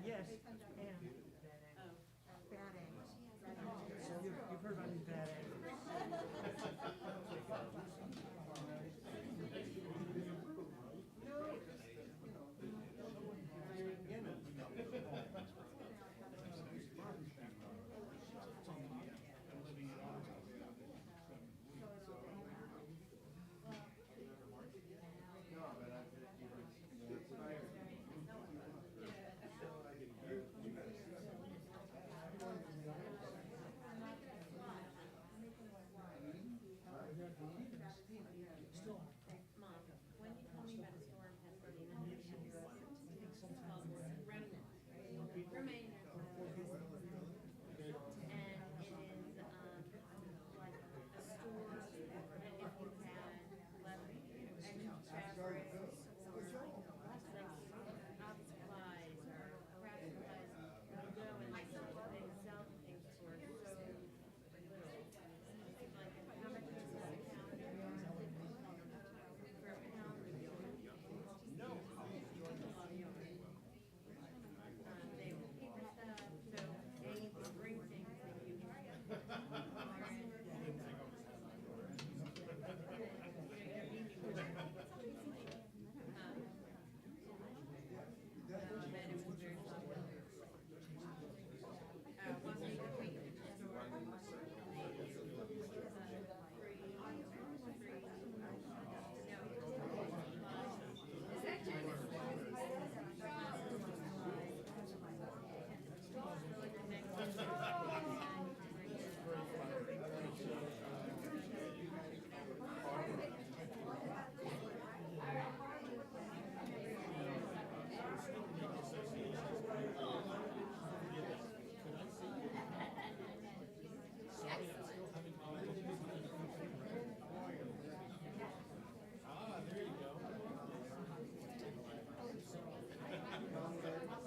Yes, and bad eggs. You've heard about these bad eggs.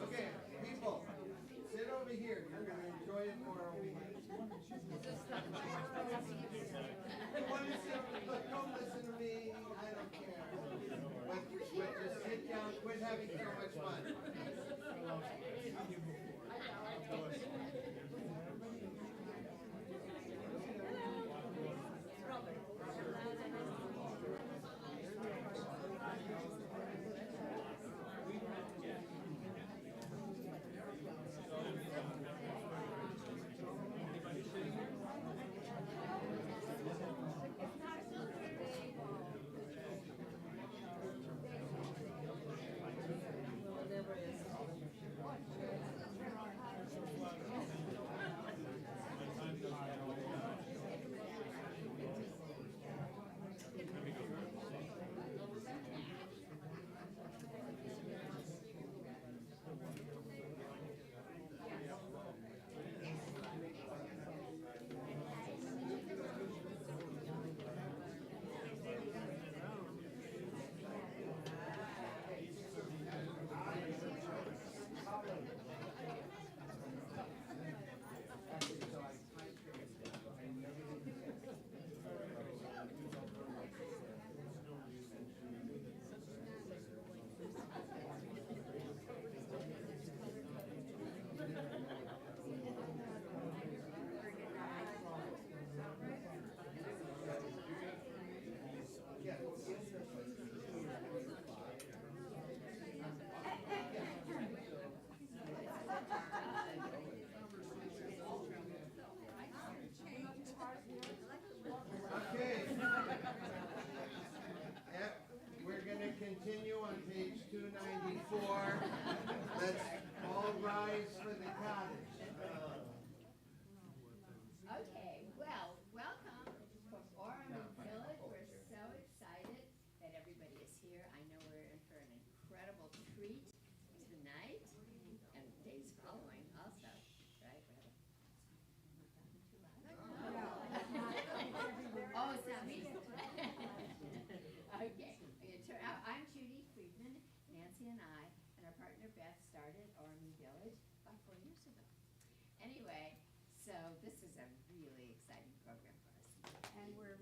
Okay, people, sit over here. You're going to enjoy it more over here. You want to sit, look, don't listen to me. I don't care. But just sit down. Quit having so much fun.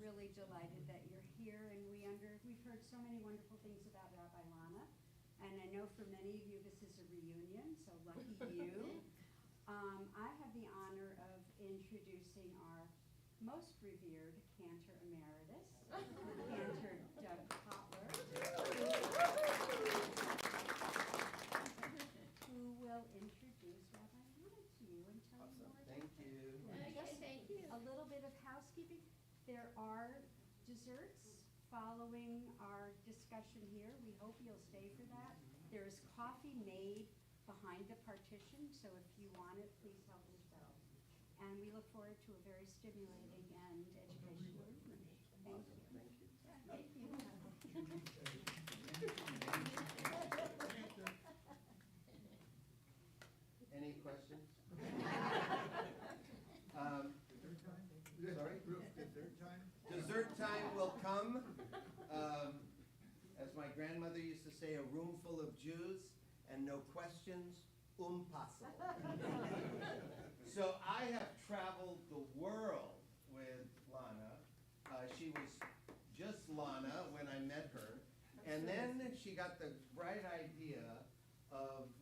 really delighted that you're here, and we've heard so many wonderful things about Rabbi Lana, and I know for many of you this is a reunion, so lucky you. I have the honor of introducing our most revered cantor emeritus, Cantor Doug Kotler, who will introduce Rabbi Lana to you and tell you more. Thank you. Just a little bit of housekeeping. There are desserts following our discussion here. We hope you'll stay for that. There is coffee made behind the partition, so if you want it, please help yourself. And we look forward to a very stimulating and educational evening. Thank you. Thank you. Any questions? Sorry? Dessert time? Dessert time will come. As my grandmother used to say, a room full of Jews and no questions, possible. So I have traveled the world with Lana. She was just Lana when I met her. And then she got the bright idea of,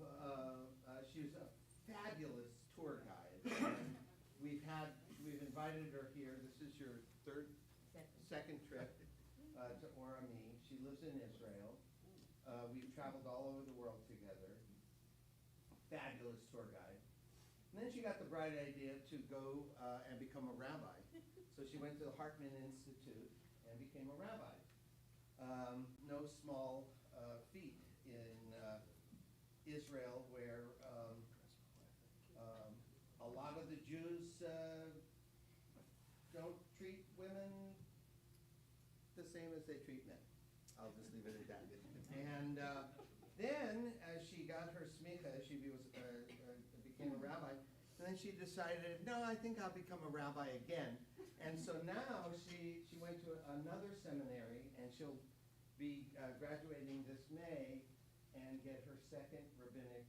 she was a fabulous tour guide. And we've invited her here. This is your second trip to Orami. She lives in Israel. We've traveled all over the world together. Fabulous tour guide. And then she got the bright idea to go and become a rabbi. So she went to the Hartman Institute and became a rabbi. No small feat in Israel, where a lot of the Jews don't treat women the same as they treat men. I'll just leave it at that. And then, as she got her smicha, she became a rabbi, and then she decided, no, I think I'll become a rabbi again. And so now she went to another seminary, and she'll be graduating this May and get her second rabbinic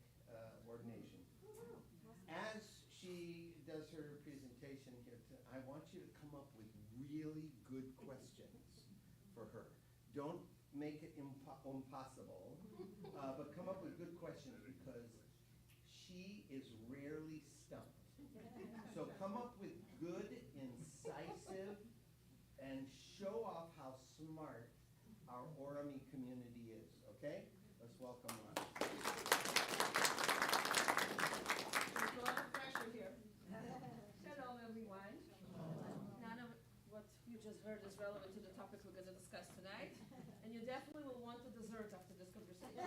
ordination. As she does her presentation here, I want you to come up with really good questions for her. Don't make it impossible, but come up with good questions, because she is rarely stumped. So come up with good, incisive, and show off how smart our Orami community is, okay? Let's welcome her. There's a lot of pressure here. Shalom, everyone. None of what you just heard is relevant to the topic we're going to discuss tonight, and you definitely will want a dessert after this conversation.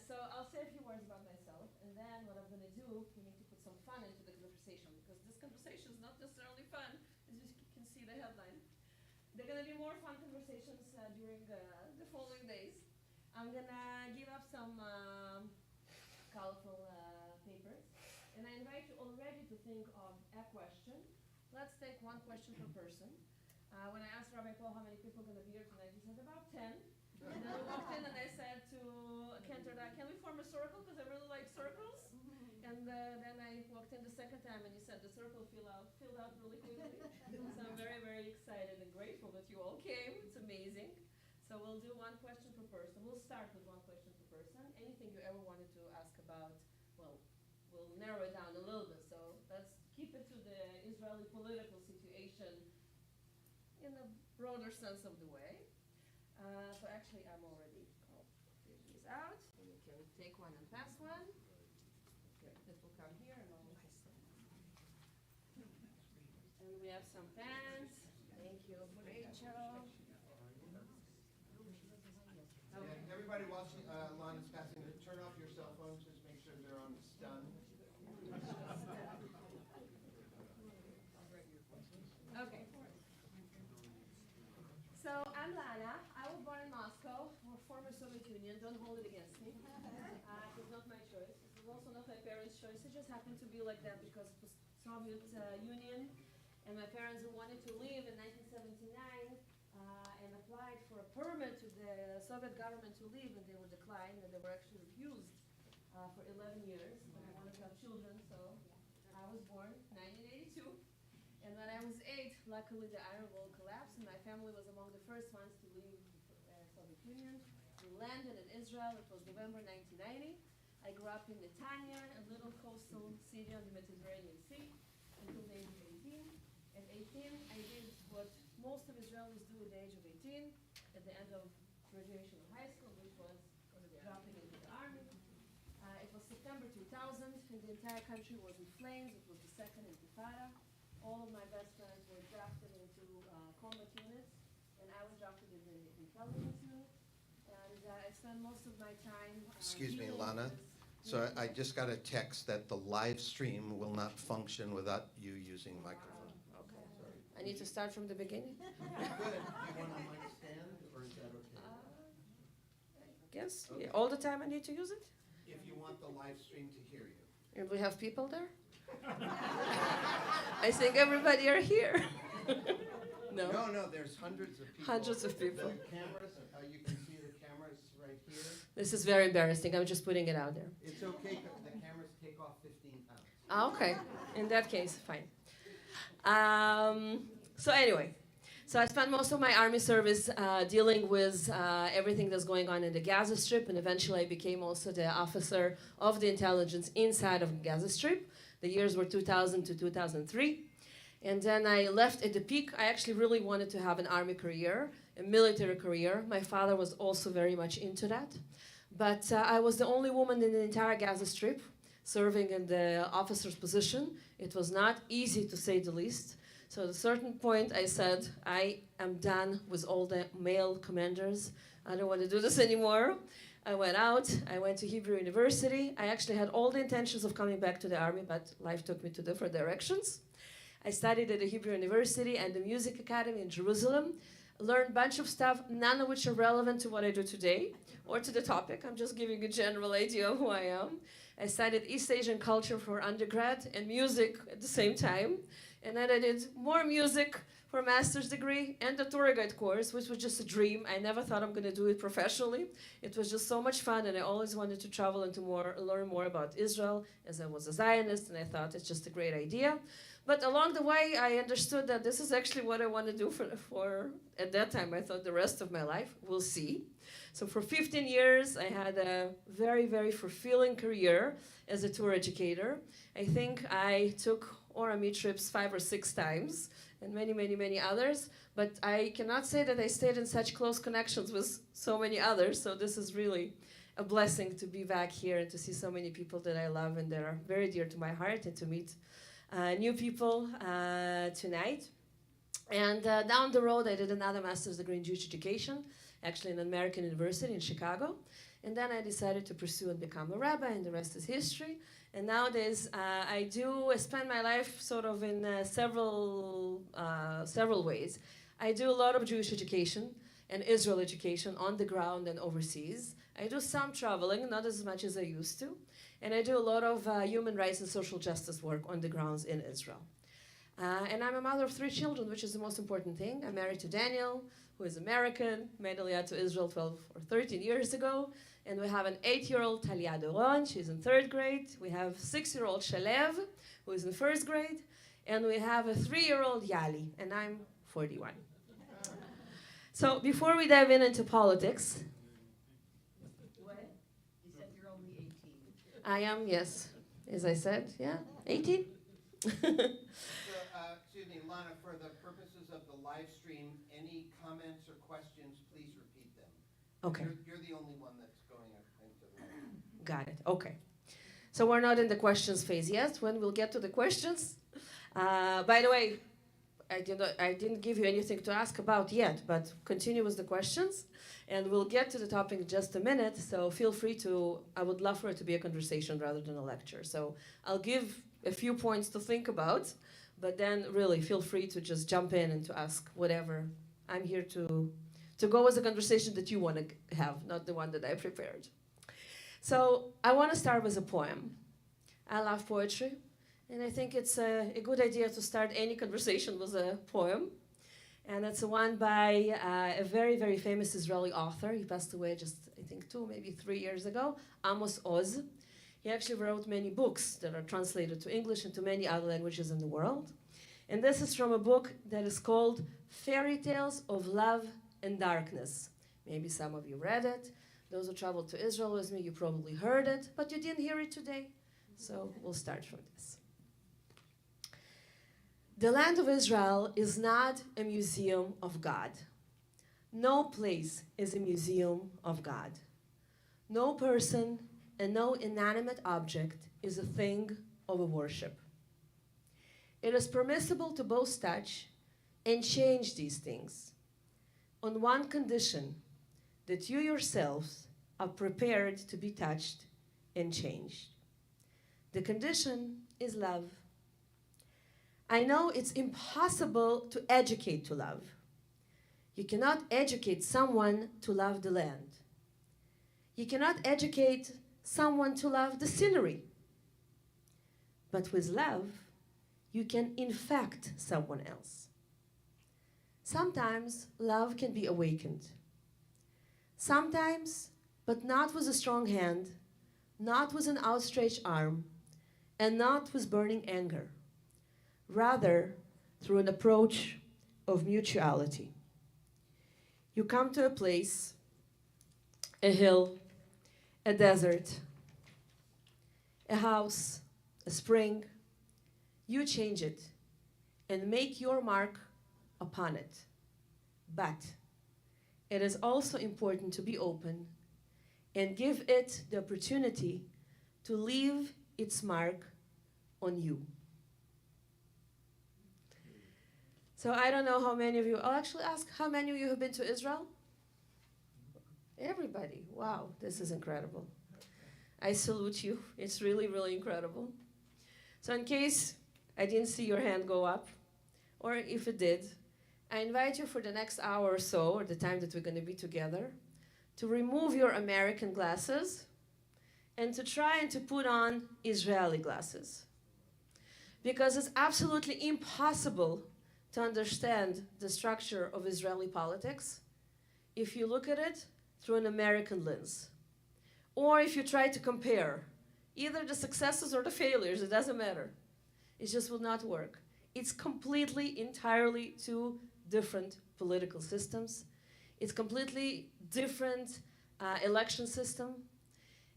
So I'll say a few words about myself, and then what I'm going to do, we need to put some fun into the conversation, because this conversation is not necessarily fun, as you can see the headline. There are going to be more fun conversations during the following days. I'm going to give up some colorful papers, and I invite you already to think of a question. Let's take one question per person. When I asked Rabbi Paul how many people are going to be here tonight, he said about 10. And then I walked in and I said to Cantor, can we form a circle, because I really like circles? And then I walked in the second time and he said the circle filled out really quickly. So I'm very, very excited and grateful that you all came. It's amazing. So we'll do one question per person. We'll start with one question per person. Anything you ever wanted to ask about, well, we'll narrow it down a little bit. So let's keep it to the Israeli political situation in a broader sense of the way. So actually, I'm already figure these out. And you can take one and pass one. Okay, this will come here, and I'll just. And we have some pens. Thank you, Rachel. And everybody watching, Lana's passing, turn off your cell phones, just make sure they're on stun. Okay. So I'm Lana. I was born in Moscow, former Soviet Union. Don't hold it against me. It was not my choice. It was also not my parents' choice. It just happened to be like that because it was Soviet Union, and my parents wanted to leave in 1979 and applied for a permit to the Soviet government to leave, and they were declined, and they were actually refused for 11 years. But I wanted to have children, so I was born in 1982. And when I was 8, luckily the Iron Wall collapsed, and my family was among the first ones to leave the Soviet Union. We landed in Israel. It was November 1990. I grew up in Netanya, a little coastal city on the Mediterranean Sea, until the age of 18. At 18, I did what most of Israelis do at the age of 18, at the end of graduation of high school, which was dropping into the army. It was September 2000, and the entire country was in flames. It was the second Intifada. All of my best friends were drafted into combat units, and I was drafted in the intelligence unit. And I spent most of my time. Excuse me, dealing Lana. with- So I just got a text that the live stream will not function without you using microphone. Okay. I need to start from the beginning? Good. Do you want a mic stand, or is that okay? I guess. Okay. Yeah, all the time I need to use it? If you want the live stream to hear you. And we have people there? I think everybody are here. No? No, there's hundreds of people. Hundreds of people. The cameras, you can see the cameras right here. This is very embarrassing. I'm just putting it out there. It's okay, the cameras take off 15 pounds. Okay. In that case, fine. So anyway, so I spent most of my army service dealing with everything that's going on in the Gaza Strip, and eventually I became also the officer of the intelligence inside of the Gaza Strip. The years were 2000 to 2003. And then I left at the peak. I actually really wanted to have an army career, a military career. My father was also very much into that. But I was the only woman in the entire Gaza Strip serving in the officer's position. It was not easy, to say the least. So at a certain point, I said, I am done with all the male commanders. I don't want to do this anymore. I went out. I went to Hebrew University. I actually had all the intentions of coming back to the army, but life took me to different directions. I studied at the Hebrew University and the Music Academy in Jerusalem. Learned a bunch of stuff, none of which are relevant to what I do today or to the topic. I'm just giving a general idea of who I am. I studied East Asian culture for undergrad and music at the same time. And then I did more music for a master's degree and a tour guide course, which was just a dream. I never thought I'm going to do it professionally. It was just so much fun, and I always wanted to travel and to learn more about Israel, as I was a Zionist, and I thought it's just a great idea. But along the way, I understood that this is actually what I want to do for at that time, I thought the rest of my life. We'll see. So for 15 years, I had a very, very fulfilling career as a tour educator. I think I took ORAMI trips 5 or 6 times, and many, many, many others. But I cannot say that I stayed in such close connections with so many others. So this is really a blessing to be back here and to see so many people that I love and that are very dear to my heart, and to meet new people tonight. And down the road, I did another master's degree in Jewish education, actually in an American university in Chicago. And then I decided to pursue and become a rabbi, and the rest is history. And nowadays, I spend my life sort of in several ways. I do a lot of Jewish education and Israel education on the ground and overseas. I do some traveling, not as much as I used to. And I do a lot of human rights and social justice work on the grounds in Israel. And I'm a mother of 3 children, which is the most important thing. I'm married to Daniel, who is American, made Aliyah to Israel 12 or 13 years ago. And we have an 8-year-old Talia Doron, she's in 3rd grade. We have 6-year-old Shalev, who is in 1st grade. And we have a 3-year-old Yali, and I'm 41. So before we dive into politics. What? You said you're only 18. I am, yes. As I said, yeah, 18. So, excuse me, Lana, for the purposes of the live stream, any comments or questions, please repeat them. Okay. You're the only one that's going into the live. Got it. Okay. So we're not in the questions phase yet. When we'll get to the questions. By the way, I didn't give you anything to ask about yet, but continue with the questions, and we'll get to the topic in just a minute. So feel free to. I would love for it to be a conversation rather than a lecture. So I'll give a few points to think about, but then really feel free to just jump in and to ask whatever. I'm here to go with a conversation that you want to have, not the one that I prepared. So I want to start with a poem. I love poetry, and I think it's a good idea to start any conversation with a poem. And it's one by a very, very famous Israeli author. He passed away just, I think, 2, maybe 3 years ago, Amos Oz. He actually wrote many books that are translated to English and to many other languages in the world. And this is from a book that is called Fairy Tales of Love and Darkness. Maybe some of you read it. Those who traveled to Israel with me, you probably heard it, but you didn't hear it today. So we'll start from this. The land of Israel is not a museum of God. No place is a museum of God. No person and no inanimate object is a thing of worship. It is permissible to both touch and change these things on one condition, that you yourselves are prepared to be touched and changed. The condition is love. I know it's impossible to educate to love. You cannot educate someone to love the land. You cannot educate someone to love the scenery. But with love, you can infect someone else. Sometimes love can be awakened. Sometimes, but not with a strong hand, not with an outstretched arm, and not with burning anger. Rather, through an approach of mutuality. You come to a place, a hill, a desert, a house, a spring. You change it and make your mark upon it. But it is also important to be open and give it the opportunity to leave its mark on you. So I don't know how many of you, I'll actually ask how many of you have been to Israel? Everybody. Wow, this is incredible. I salute you. It's really, really incredible. So in case I didn't see your hand go up, or if it did, I invite you for the next hour or so, or the time that we're going to be together, to remove your American glasses and to try and to put on Israeli glasses. Because it's absolutely impossible to understand the structure of Israeli politics if you look at it through an American lens. Or if you try to compare either the successes or the failures, it doesn't matter. It just will not work. It's completely, entirely two different political systems. It's completely different election system.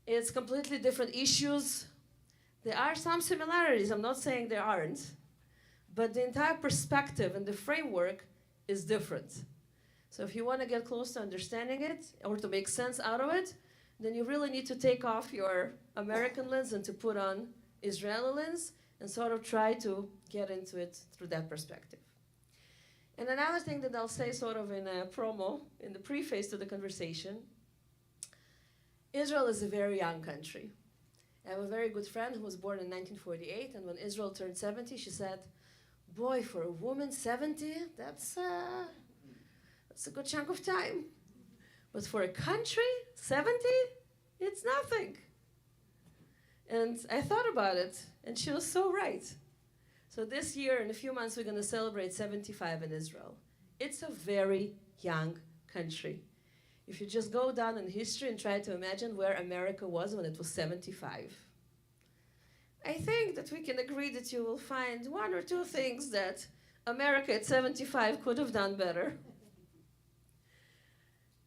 It's completely different issues. There are some similarities, I'm not saying there aren't, but the entire perspective and the framework is different. So if you want to get close to understanding it or to make sense out of it, then you really need to take off your American lens and to put on Israeli lens and sort of try to get into it through that perspective. And another thing that I'll say sort of in a promo, in the preface to the conversation, Israel is a very young country. I have a very good friend who was born in 1948, and when Israel turned 70, she said, boy, for a woman, 70, that's a good chunk of time. But for a country, 70, it's nothing. And I thought about it, and she was so right. So this year, in a few months, we're going to celebrate 75 in Israel. It's a very young country. If you just go down in history and try to imagine where America was when it was 75, I think that we can agree that you will find one or two things that America at 75 could have done better.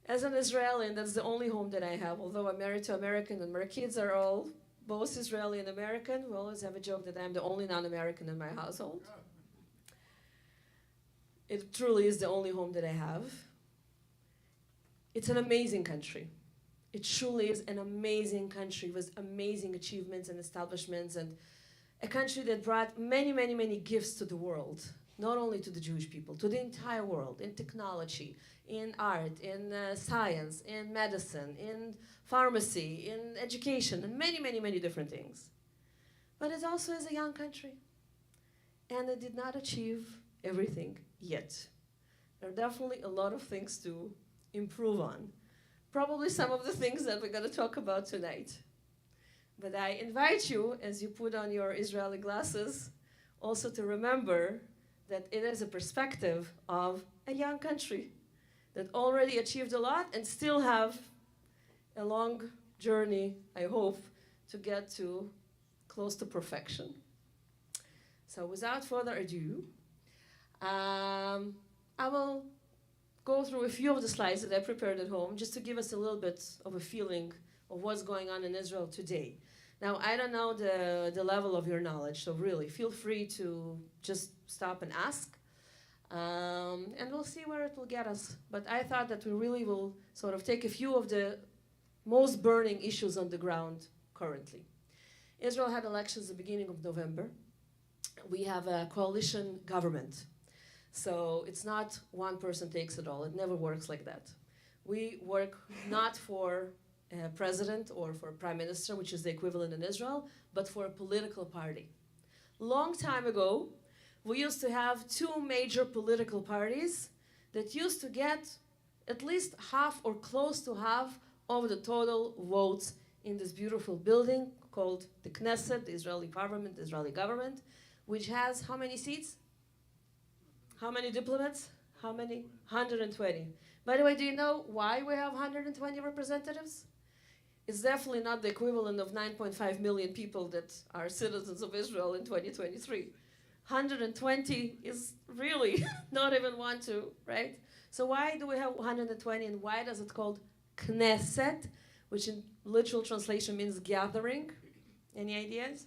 As an Israeli, and that's the only home that I have, although I'm married to American and my kids are all both Israeli and American, we always have a joke that I'm the only non-American in my household. It truly is the only home that I have. It's an amazing country. It truly is an amazing country with amazing achievements and establishments, and a country that brought many, many, many gifts to the world, not only to the Jewish people, to the entire world, in technology, in art, in science, in medicine, in pharmacy, in education, and many, many, many different things. But it also is a young country, and it did not achieve everything yet. There are definitely a lot of things to improve on. Probably some of the things that we're going to talk about tonight. But I invite you, as you put on your Israeli glasses, also to remember that it is a perspective of a young country that already achieved a lot and still have a long journey, I hope, to get to close to perfection. So without further ado, I will go through a few of the slides that I prepared at home just to give us a little bit of a feeling of what's going on in Israel today. Now, I don't know the level of your knowledge, so really feel free to just stop and ask. And we'll see where it will get us. But I thought that we really will sort of take a few of the most burning issues on the ground currently. Israel had elections at the beginning of November. We have a coalition government. So it's not one person takes it all. It never works like that. We work not for a president or for a prime minister, which is the equivalent in Israel, but for a political party. Long time ago, we used to have two major political parties that used to get at least half or close to half of the total votes in this beautiful building called the Knesset, the Israeli parliament, the Israeli government, which has how many seats? How many diplomats? How many? 120. By the way, do you know why we have 120 representatives? It's definitely not the equivalent of 9.5 million people that are citizens of Israel in 2023. 120 is really not even 1, 2, right? So why do we have 120 and why does it called Knesset, which in literal translation means gathering? Any ideas?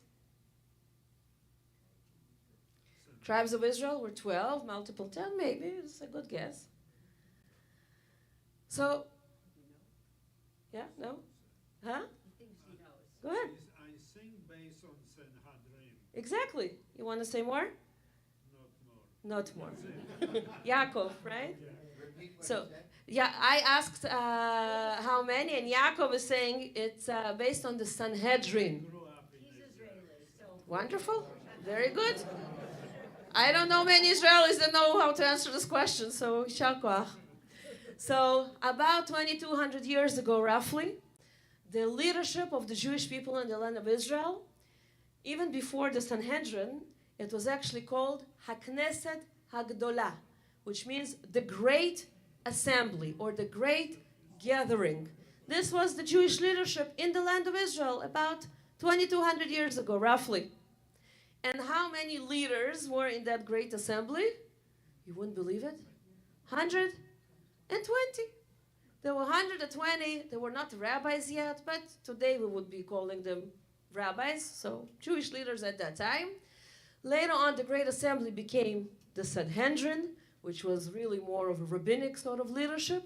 Tribes of Israel were 12, multiple 10, maybe. It's a good guess. So, yeah, no? Huh? Go ahead. I think based on Sanhedrin, Exactly. You want to say more? not more. Not more. Yaakov, right? Repeat what So, you said. yeah, I asked how many, and Yaakov is saying it's based on the Sanhedrin. Grew up in Israel. Wonderful. Very good. I don't know many Israelis that know how to answer this question, so Yishar Koach. So about 2,200 years ago, roughly, the leadership of the Jewish people in the land of Israel, even before the Sanhedrin, it was actually called HaKnesset HaGdolah, which means the Great Assembly or the Great Gathering. This was the Jewish leadership in the land of Israel about 2,200 years ago, roughly. And how many leaders were in that Great Assembly? You wouldn't believe it. 120. There were 120. They were not rabbis yet, but today we would be calling them rabbis, so Jewish leaders at that time. Later on, the Great Assembly became the Sanhedrin, which was really more of a rabbinic sort of leadership.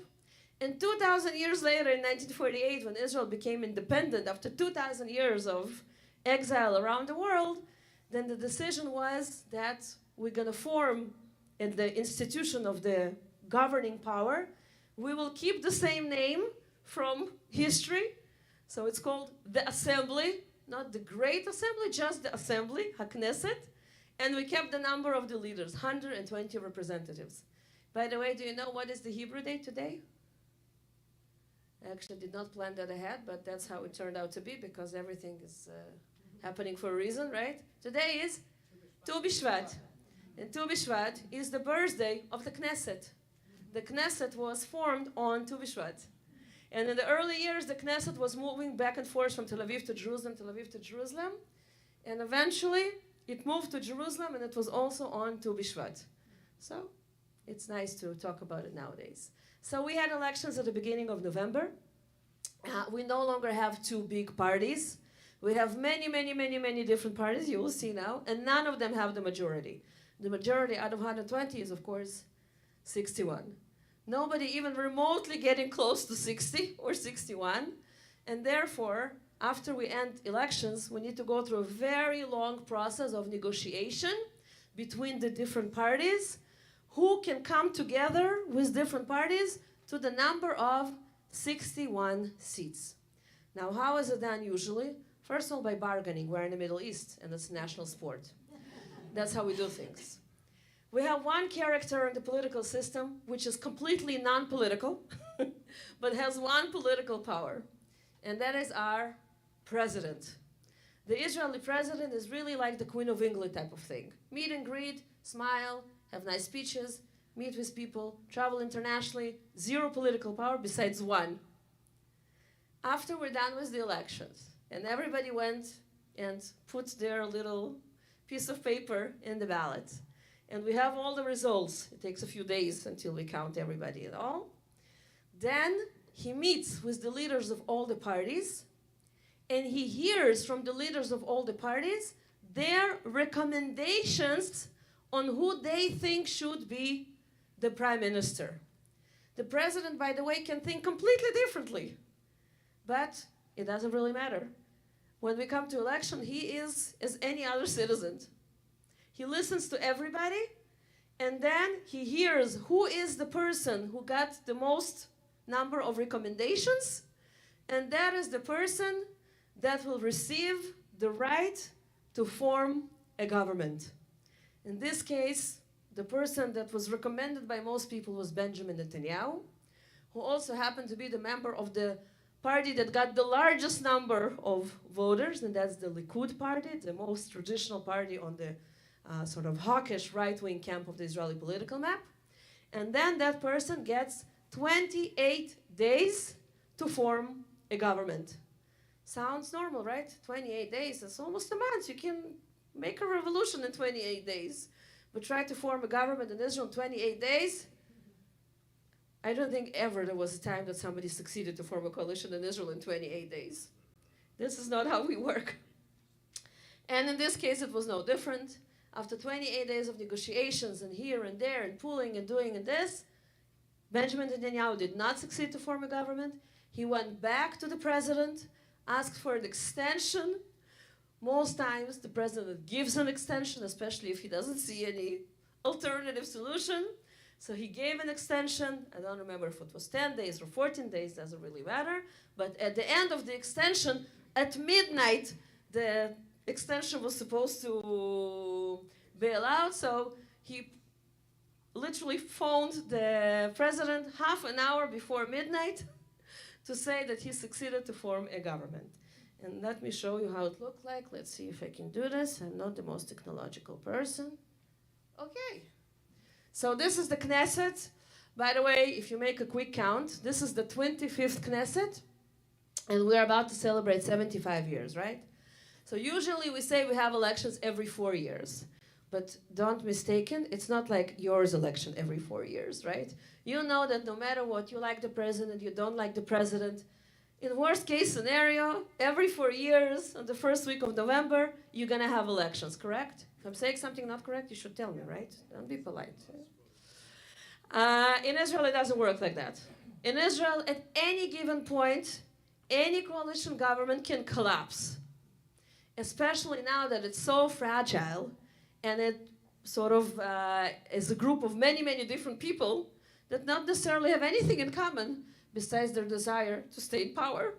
And 2,000 years later, in 1948, when Israel became independent, after 2,000 years of exile around the world, then the decision was that we're going to form in the institution of the governing power. We will keep the same name from history. So it's called the Assembly, not the Great Assembly, just the Assembly, HaKnesset. And we kept the number of the leaders, 120 representatives. By the way, do you know what is the Hebrew day today? I actually did not plan that ahead, but that's how it turned out to be because everything is happening for a reason, right? Today is Tu B'Shvat. And Tu B'Shvat is the birthday of the Knesset. The Knesset was formed on Tu B'Shvat. And in the early years, the Knesset was moving back and forth from Tel Aviv to Jerusalem, Tel Aviv to Jerusalem. And eventually, it moved to Jerusalem, and it was also on Tu B'Shvat. So it's nice to talk about it nowadays. So we had elections at the beginning of November. We no longer have two big parties. We have many, many, many, many different parties, you will see now, and none of them have the majority. The majority out of 120 is, of course, 61. Nobody even remotely getting close to 60 or 61. And therefore, after we end elections, we need to go through a very long process of negotiation between the different parties who can come together with different parties to the number of 61 seats. Now, how is it done usually? First of all, by bargaining. We're in the Middle East, and it's a national sport. That's how we do things. We have one character in the political system which is completely non-political, but has one political power, and that is our president. The Israeli president is really like the Queen of England type of thing. Meet and greet, smile, have nice speeches, meet with people, travel internationally, zero political power besides one. After we're done with the elections, and everybody went and put their little piece of paper in the ballot, and we have all the results. It takes a few days until we count everybody at all. Then he meets with the leaders of all the parties, and he hears from the leaders of all the parties their recommendations on who they think should be the prime minister. The president, by the way, can think completely differently, but it doesn't really matter. When we come to election, he is as any other citizen. He listens to everybody, and then he hears who is the person who got the most number of recommendations, and that is the person that will receive the right to form a government. In this case, the person that was recommended by most people was Benjamin Netanyahu, who also happened to be the member of the party that got the largest number of voters, and that's the Likud party, the most traditional party on the sort of hawkish right-wing camp of the Israeli political map. And then that person gets 28 days to form a government. Sounds normal, right? 28 days, that's almost a month. You can make a revolution in 28 days. But try to form a government in Israel in 28 days? I don't think ever there was a time that somebody succeeded to form a coalition in Israel in 28 days. This is not how we work. And in this case, it was no different. After 28 days of negotiations and here and there and pulling and doing and this, Benjamin Netanyahu did not succeed to form a government. He went back to the president, asked for an extension. Most times, the president gives an extension, especially if he doesn't see any alternative solution. So he gave an extension. I don't remember if it was 10 days or 14 days, doesn't really matter. But at the end of the extension, at midnight, the extension was supposed to bail out. So he literally phoned the president half an hour before midnight to say that he succeeded to form a government. And let me show you how it looked like. Let's see if I can do this. I'm not the most technological person. Okay. So this is the Knesset. By the way, if you make a quick count, this is the 25th Knesset, and we're about to celebrate 75 years, right? So usually we say we have elections every 4 years. But don't mistaken, it's not like yours election every 4 years, right? You know that no matter what, you like the president, you don't like the president. In worst case scenario, every 4 years, on the first week of November, you're gonna have elections, correct? If I'm saying something not correct, you should tell me, right? Don't be polite. In Israel, it doesn't work like that. In Israel, at any given point, any coalition government can collapse. Especially now that it's so fragile, and it sort of is a group of many, many different people that not necessarily have anything in common besides their desire to stay in power.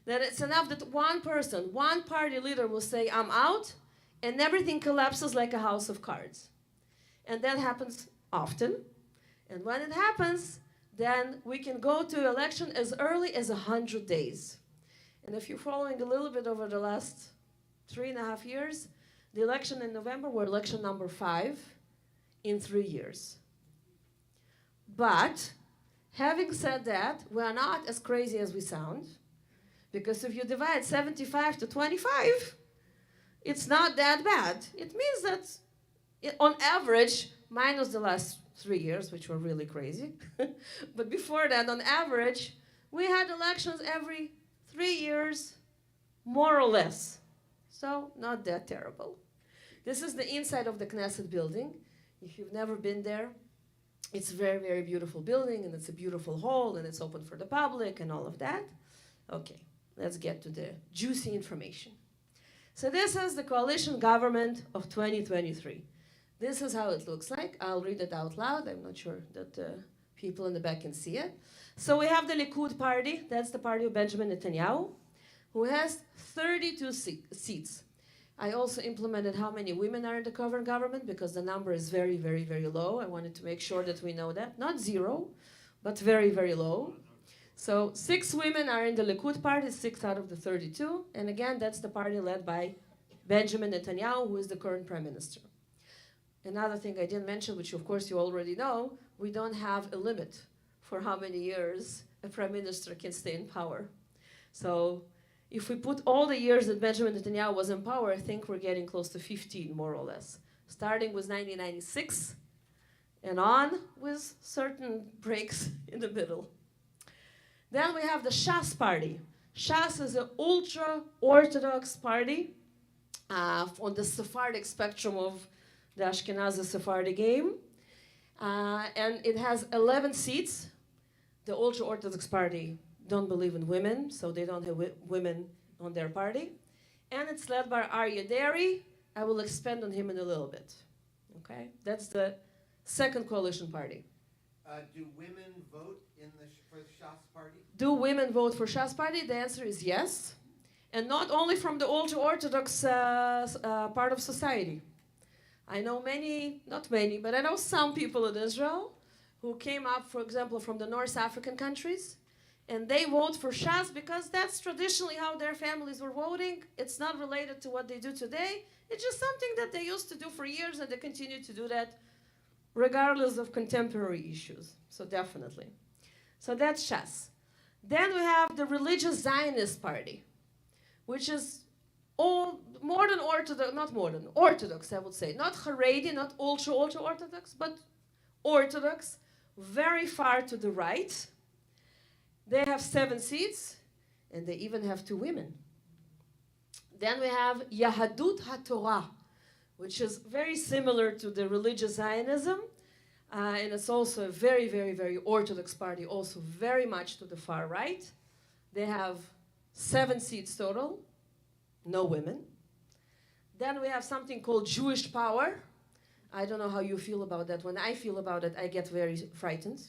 That it's enough that one person, one party leader will say, I'm out, and everything collapses like a house of cards. And that happens often. And when it happens, then we can go to election as early as 100 days. And if you're following a little bit over the last 3.5 years, the election in November were election number 5 in 3 years. But having said that, we are not as crazy as we sound, because if you divide 75 to 25, it's not that bad. It means that on average, minus the last 3 years, which were really crazy, but before that, on average, we had elections every 3 years, more or less. So not that terrible. This is the inside of the Knesset building. If you've never been there, it's a very, very beautiful building, and it's a beautiful hall, and it's open for the public, and all of that. Okay, let's get to the juicy information. So this is the coalition government of 2023. This is how it looks like. I'll read it out loud. I'm not sure that people in the back can see it. So we have the Likud party. That's the party of Benjamin Netanyahu, who has 32 seats. I also implemented how many women are in the current government, because the number is very, very, very low. I wanted to make sure that we know that. Not zero, but very, very low. So 6 women are in the Likud party, 6 out of the 32. And again, that's the party led by Benjamin Netanyahu, who is the current prime minister. Another thing I didn't mention, which of course you already know, we don't have a limit for how many years a prime minister can stay in power. So if we put all the years that Benjamin Netanyahu was in power, I think we're getting close to 15, more or less. starting with 1996 and on with certain breaks in the middle. Then we have the Shas party. Shas is an ultra-Orthodox party on the Sephardic spectrum of the Ashkenazi Sephardi game. And it has 11 seats. The ultra-Orthodox party don't believe in women, so they don't have women on their party. And it's led by Aryeh Deri. I will expand on him in a little bit. Okay, that's the second coalition party. Do women vote for the Shas party? Do women vote for Shas party? The answer is yes. And not only from the ultra-Orthodox part of society. I know many, not many, but I know some people in Israel who came up, for example, from the North African countries, and they vote for Shas because that's traditionally how their families were voting. It's not related to what they do today. It's just something that they used to do for years, and they continue to do that regardless of contemporary issues. So definitely. So that's Shas. Then we have the religious Zionist party, which is all modern Orthodox, not modern, Orthodox, I would say. Not Haredi, not ultra-Orthodox, but Orthodox, very far to the right. They have 7 seats, and they even have 2 women. Then we have Yahadut HaTorah, which is very similar to the religious Zionism, and it's also a very, very, very Orthodox party, also very much to the far right. They have 7 seats total, no women. Then we have something called Jewish Power. I don't know how you feel about that. When I feel about it, I get very frightened.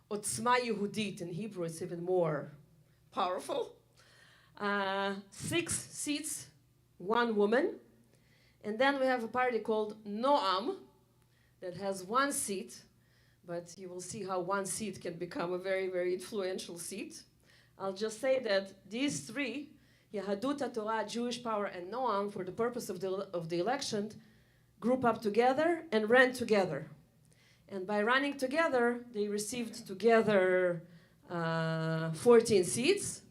Otzma Yehudit, in Hebrew, it's even more powerful. 6 seats, 1 woman. And then we have a party called Noam that has 1 seat, but you will see how 1 seat can become a very, very influential seat. I'll just say that these 3, Yahadut HaTorah, Jewish Power, and Noam, for the purpose of the election, group up together and ran together. And by running together, they received together 14 seats.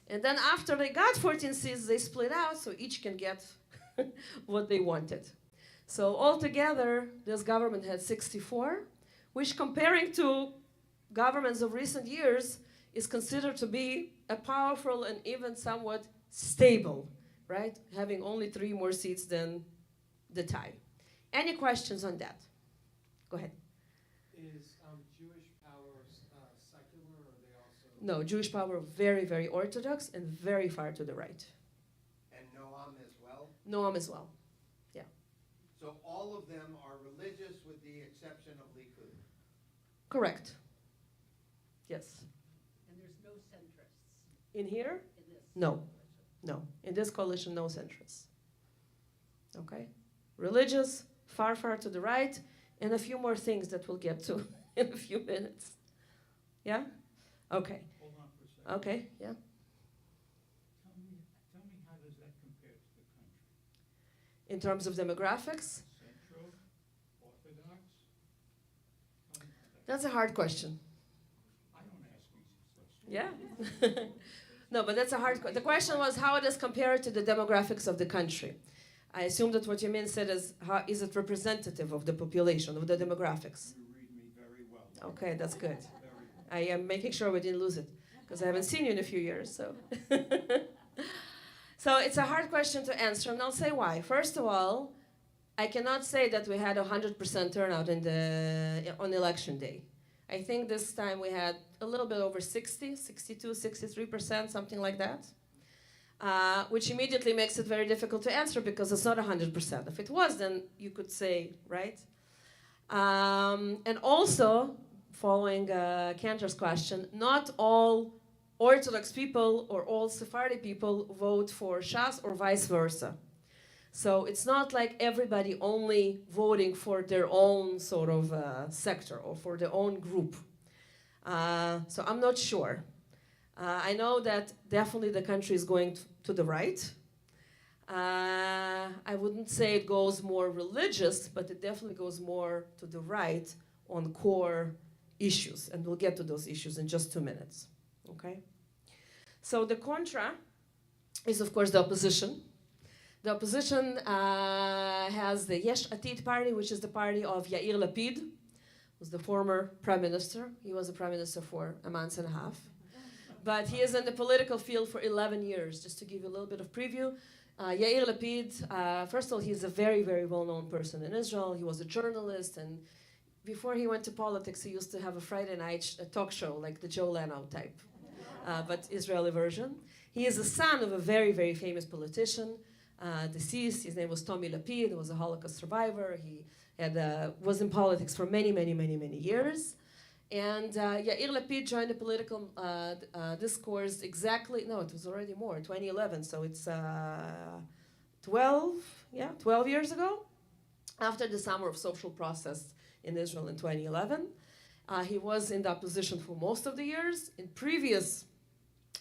And then after they got 14 seats, they split out, so each can get what they wanted. So altogether, this government had 64, which comparing to governments of recent years is considered to be a powerful and even somewhat stable, right? Having only 3 more seats than the tie. Any questions on that? Go ahead. Is Jewish Power secular, or are they also? No, Jewish Power very, very Orthodox and very far to the right. And Noam as well? Noam as well, yeah. So all of them are religious with the exception of Likud? Correct. Yes. And there's no centrists In here? in this. No. No. In this coalition, no centrists. Okay? Religious, far, far to the right, and a few more things that we'll get to in a few minutes. Yeah? Okay. Hold on for a second. Okay, yeah. Tell me how does that compare to the country? In terms of demographics, Central, Orthodox? Tell me how that- that's a hard question. I don't ask easy questions. Yeah? No, but that's a hard question. The question was how it is compared to the demographics of the country. I assume that what you mean said is, how is it representative of the population, of the demographics? You read me very well. Okay, that's good. Very well. I am making sure we didn't lose it, because I haven't seen you in a few years, so. So it's a hard question to answer, and I'll say why. First of all, I cannot say that we had 100% turnout on election day. I think this time we had a little bit over 60, 62, 63%, something like that. Which immediately makes it very difficult to answer because it's not 100%. If it was, then you could say, right? And also, following Cantor's question, not all Orthodox people or all Sephardi people vote for Shas or vice versa. So it's not like everybody only voting for their own sort of sector or for their own group. So I'm not sure. I know that definitely the country is going to the right. I wouldn't say it goes more religious, but it definitely goes more to the right on core issues. And we'll get to those issues in just 2 minutes. Okay? So the contra is, of course, the opposition. The opposition has the Yesh Atid party, which is the party of Yair Lapid, who's the former prime minister. He was a prime minister for a month and a half. But he is in the political field for 11 years, just to give you a little bit of preview. Yair Lapid, first of all, he's a very, very well-known person in Israel. He was a journalist, and before he went to politics, he used to have a Friday night talk show, like the Joe Lana type, but Israeli version. He is the son of a very, very famous politician, deceased. His name was Tommy Lapid. He was a Holocaust survivor. He was in politics for many, many, many, many years. And Yair Lapid joined the political discourse exactly, no, it was already more, 2011, so it's 12 years ago, after the summer of social process in Israel in 2011. He was in the opposition for most of the years. In previous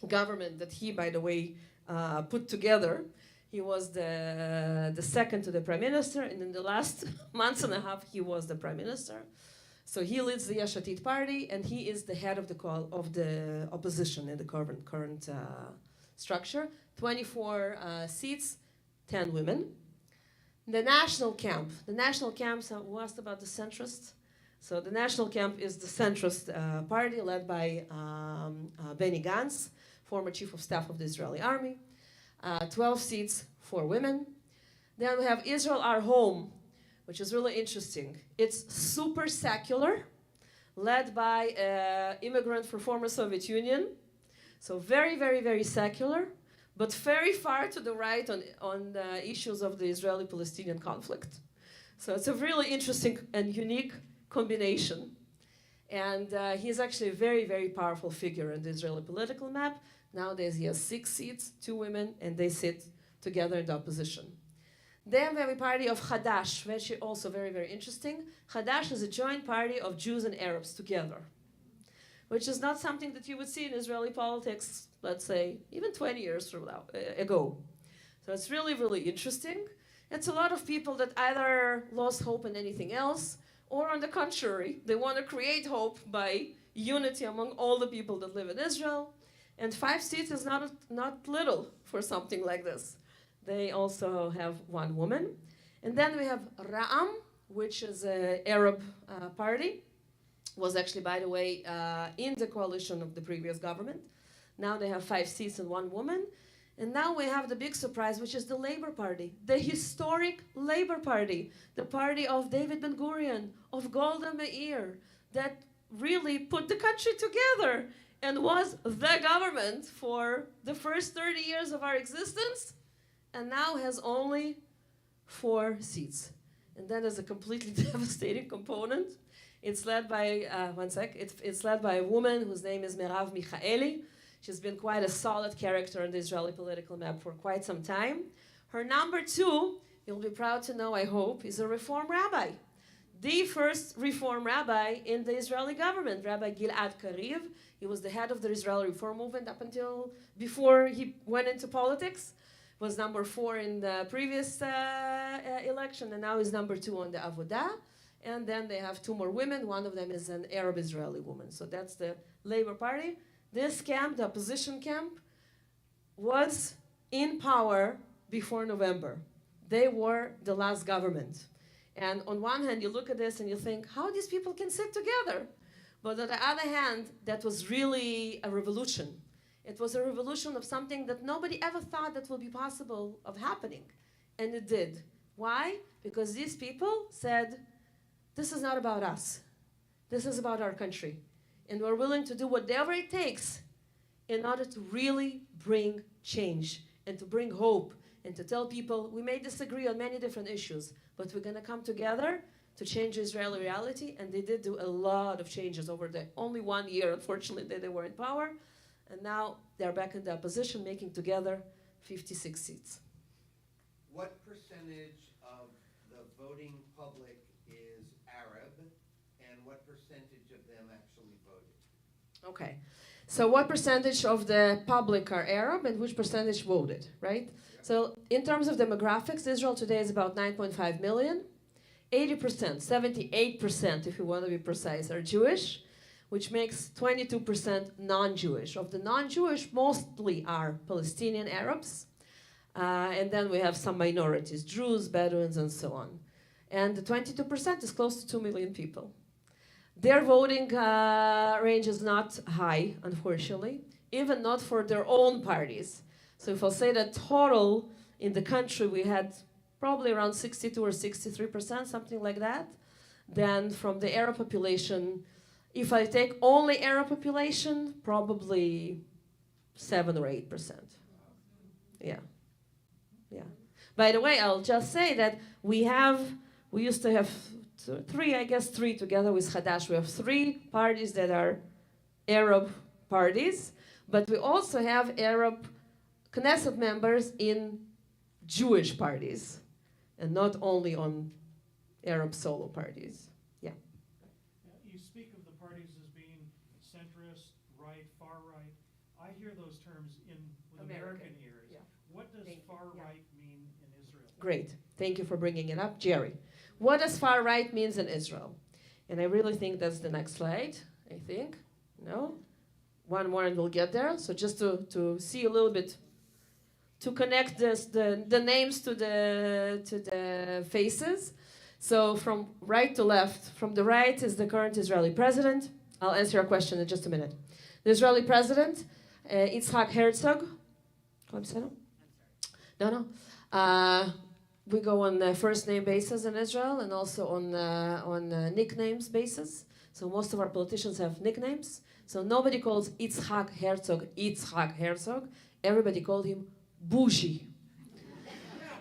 government that he, by the way, put together, he was the second to the prime minister, and in the last months and a half, he was the prime minister. So he leads the Yesh Atid party, and he is the head of the opposition in the current structure. 24 seats, 10 women. The national camp. The national camp, so who asked about the centrist? So the national camp is the centrist party led by Benny Gantz, former chief of staff of the Israeli army. 12 seats for women. Then we have Israel Our Home, which is really interesting. It's super secular, led by an immigrant from former Soviet Union. So very, very, very secular, but very far to the right on the issues of the Israeli-Palestinian conflict. So it's a really interesting and unique combination. And he's actually a very, very powerful figure in the Israeli political map. Nowadays he has 6 seats, 2 women, and they sit together in the opposition. Then we have a party of Hadash, which is also very, very interesting. Hadash is a joint party of Jews and Arabs together, which is not something that you would see in Israeli politics, let's say, even 20 years from now, ago. So it's really, really interesting. It's a lot of people that either lost hope in anything else, or on the contrary, they want to create hope by unity among all the people that live in Israel. And 5 seats is not little for something like this. They also have 1 woman. And then we have Ra'am, which is an Arab party. Was actually, by the way, in the coalition of the previous government. Now they have 5 seats and 1 woman. And now we have the big surprise, which is the Labor Party, the historic Labor Party, the party of David Ben-Gurion, of Golda Meir, that really put the country together and was the government for the first 30 years of our existence, and now has only 4 seats. And that is a completely devastating component. It's led by, it's led by a woman whose name is Merav Michaeli. She's been quite a solid character in the Israeli political map for quite some time. Her number 2, you'll be proud to know, I hope, is a Reform rabbi. The first Reform rabbi in the Israeli government, Rabbi Gilad Kariv. He was the head of the Israeli Reform movement up until before he went into politics. Was number 4 in the previous election, and now is number 2 on the Avodah. And then they have 2 more women. One of them is an Arab Israeli woman. So that's the Labor Party. This camp, the opposition camp, was in power before November. They were the last government. And on one hand, you look at this and you think, how these people can sit together? But on the other hand, that was really a revolution. It was a revolution of something that nobody ever thought that would be possible of happening. And it did. Why? Because these people said, this is not about us. This is about our country. And we're willing to do whatever it takes in order to really bring change and to bring hope and to tell people we may disagree on many different issues, but we're going to come together to change Israeli reality. And they did do a lot of changes over the only 1 year, unfortunately, that they were in power. And now they're back in the opposition, making together 56 seats. What percentage of the voting public is Arab, and what percentage of them actually voted? Okay. So what percentage of the public are Arab and which percentage voted, right? Yeah. So in terms of demographics, Israel today is about 9.5 million. 80%, 78% if you want to be precise, are Jewish, which makes 22% non-Jewish. Of the non-Jewish, mostly are Palestinian Arabs. And then we have some minorities, Druze, Bedouins, and so on. And the 22% is close to 2 million people. Their voting range is not high, unfortunately, even not for their own parties. So if I'll say that total in the country, we had probably around 62 or 63%, something like that. Then from the Arab population, if I take only Arab population, probably 7 or 8%. Yeah. Yeah. By the way, I'll just say that we used to have three together with Hadash. We have 3 parties that are Arab parties, but we also have Arab Knesset members in Jewish parties, and not only on Arab solo parties. Yeah. You speak of the parties as being centrist, right, far right. I hear those terms with American ears. Yeah. What does far right mean in Israel? Great. Thank you for bringing it up, Jerry. What does far right means in Israel? And I really think that's the next slide, I think. No? One more and we'll get there. So just to see a little bit, to connect the names to the faces. So from right to left, from the right is the current Israeli president. I'll answer your question in just a minute. The Israeli president, Yitzhak Herzog. No. We go on a first name basis in Israel and also on nicknames basis. So most of our politicians have nicknames. So nobody calls Yitzhak Herzog. Everybody called him Bushi.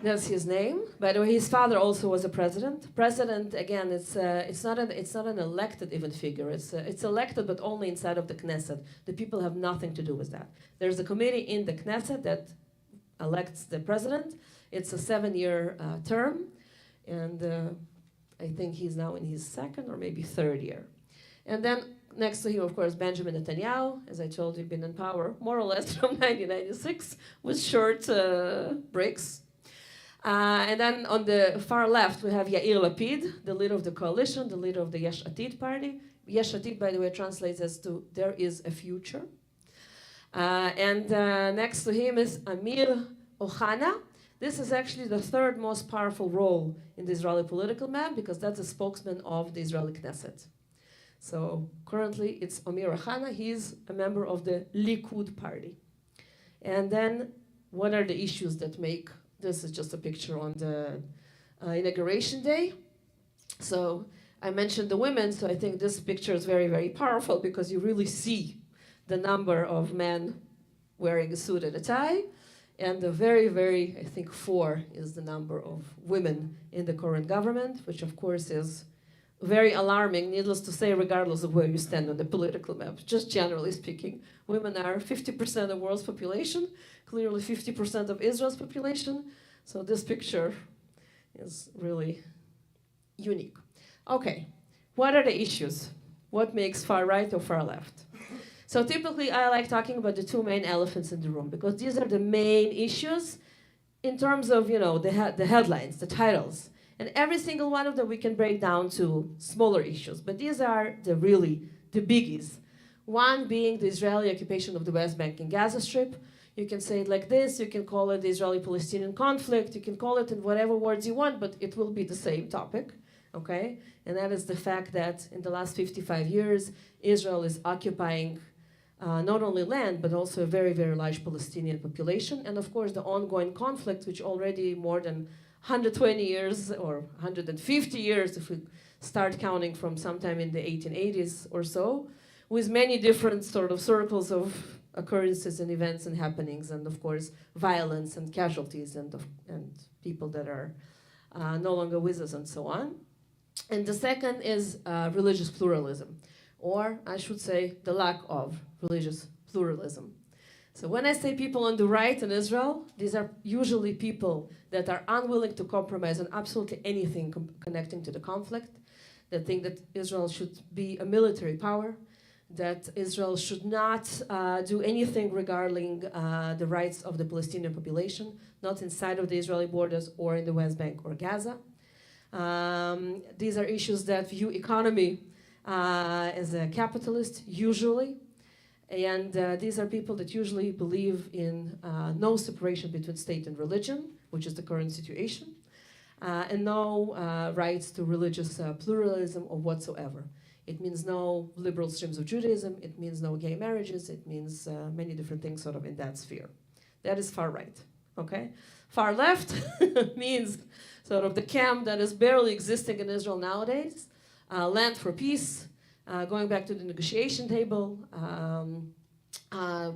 That's his name. By the way, his father also was a president. President, again, it's not an elected even figure. It's elected, but only inside of the Knesset. The people have nothing to do with that. There's a committee in the Knesset that elects the president. It's a 7-year term, and I think he's now in his 2nd or maybe 3rd year. And then next to him, of course, Benjamin Netanyahu, as I told you, been in power more or less from 1996 with short breaks. And then on the far left, we have Yair Lapid, the leader of the coalition, the leader of the Yesh Atid party. Yesh Atid, by the way, translates as to there is a future. And next to him is Amir Ohana. This is actually the 3rd most powerful role in the Israeli political map because that's a spokesman of the Israeli Knesset. So currently it's Amir Ohana. He's a member of the Likud party. And then what are the issues that make, this is just a picture on the inauguration day. So I mentioned the women, so I think this picture is very, very powerful because you really see the number of men wearing a suit and a tie. And the very, very, I think 4 is the number of women in the current government, which of course is very alarming, needless to say, regardless of where you stand on the political map. Just generally speaking, women are 50% of the world's population, clearly 50% of Israel's population. So this picture is really unique. Okay, what are the issues? What makes far right or far left? So typically, I like talking about the 2 main elephants in the room because these are the main issues in terms of, the headlines, the titles. And every single one of them we can break down to smaller issues. But these are the biggies. One being the Israeli occupation of the West Bank and Gaza Strip. You can say it like this. You can call it the Israeli-Palestinian conflict. You can call it in whatever words you want, but it will be the same topic. Okay? And that is the fact that in the last 55 years, Israel is occupying not only land, but also a very, very large Palestinian population. And of course, the ongoing conflict, which already more than 120 years or 150 years, if we start counting from sometime in the 1880s or so, with many different sort of circles of occurrences and events and happenings, and of course, violence and casualties and people that are no longer with us and so on. And the second is religious pluralism, or I should say the lack of religious pluralism. So when I say people on the right in Israel, these are usually people that are unwilling to compromise on absolutely anything connecting to the conflict, that think that Israel should be a military power, that Israel should not do anything regarding the rights of the Palestinian population, not inside of the Israeli borders or in the West Bank or Gaza. These are issues that view economy as a capitalist, usually, And these are people that usually believe in no separation between state and religion, which is the current situation, and no rights to religious pluralism or whatsoever. It means no liberal streams of Judaism. It means no gay marriages. It means many different things sort of in that sphere. That is far right, okay? Far left means sort of the camp that is barely existing in Israel nowadays, land for peace, going back to the negotiation table,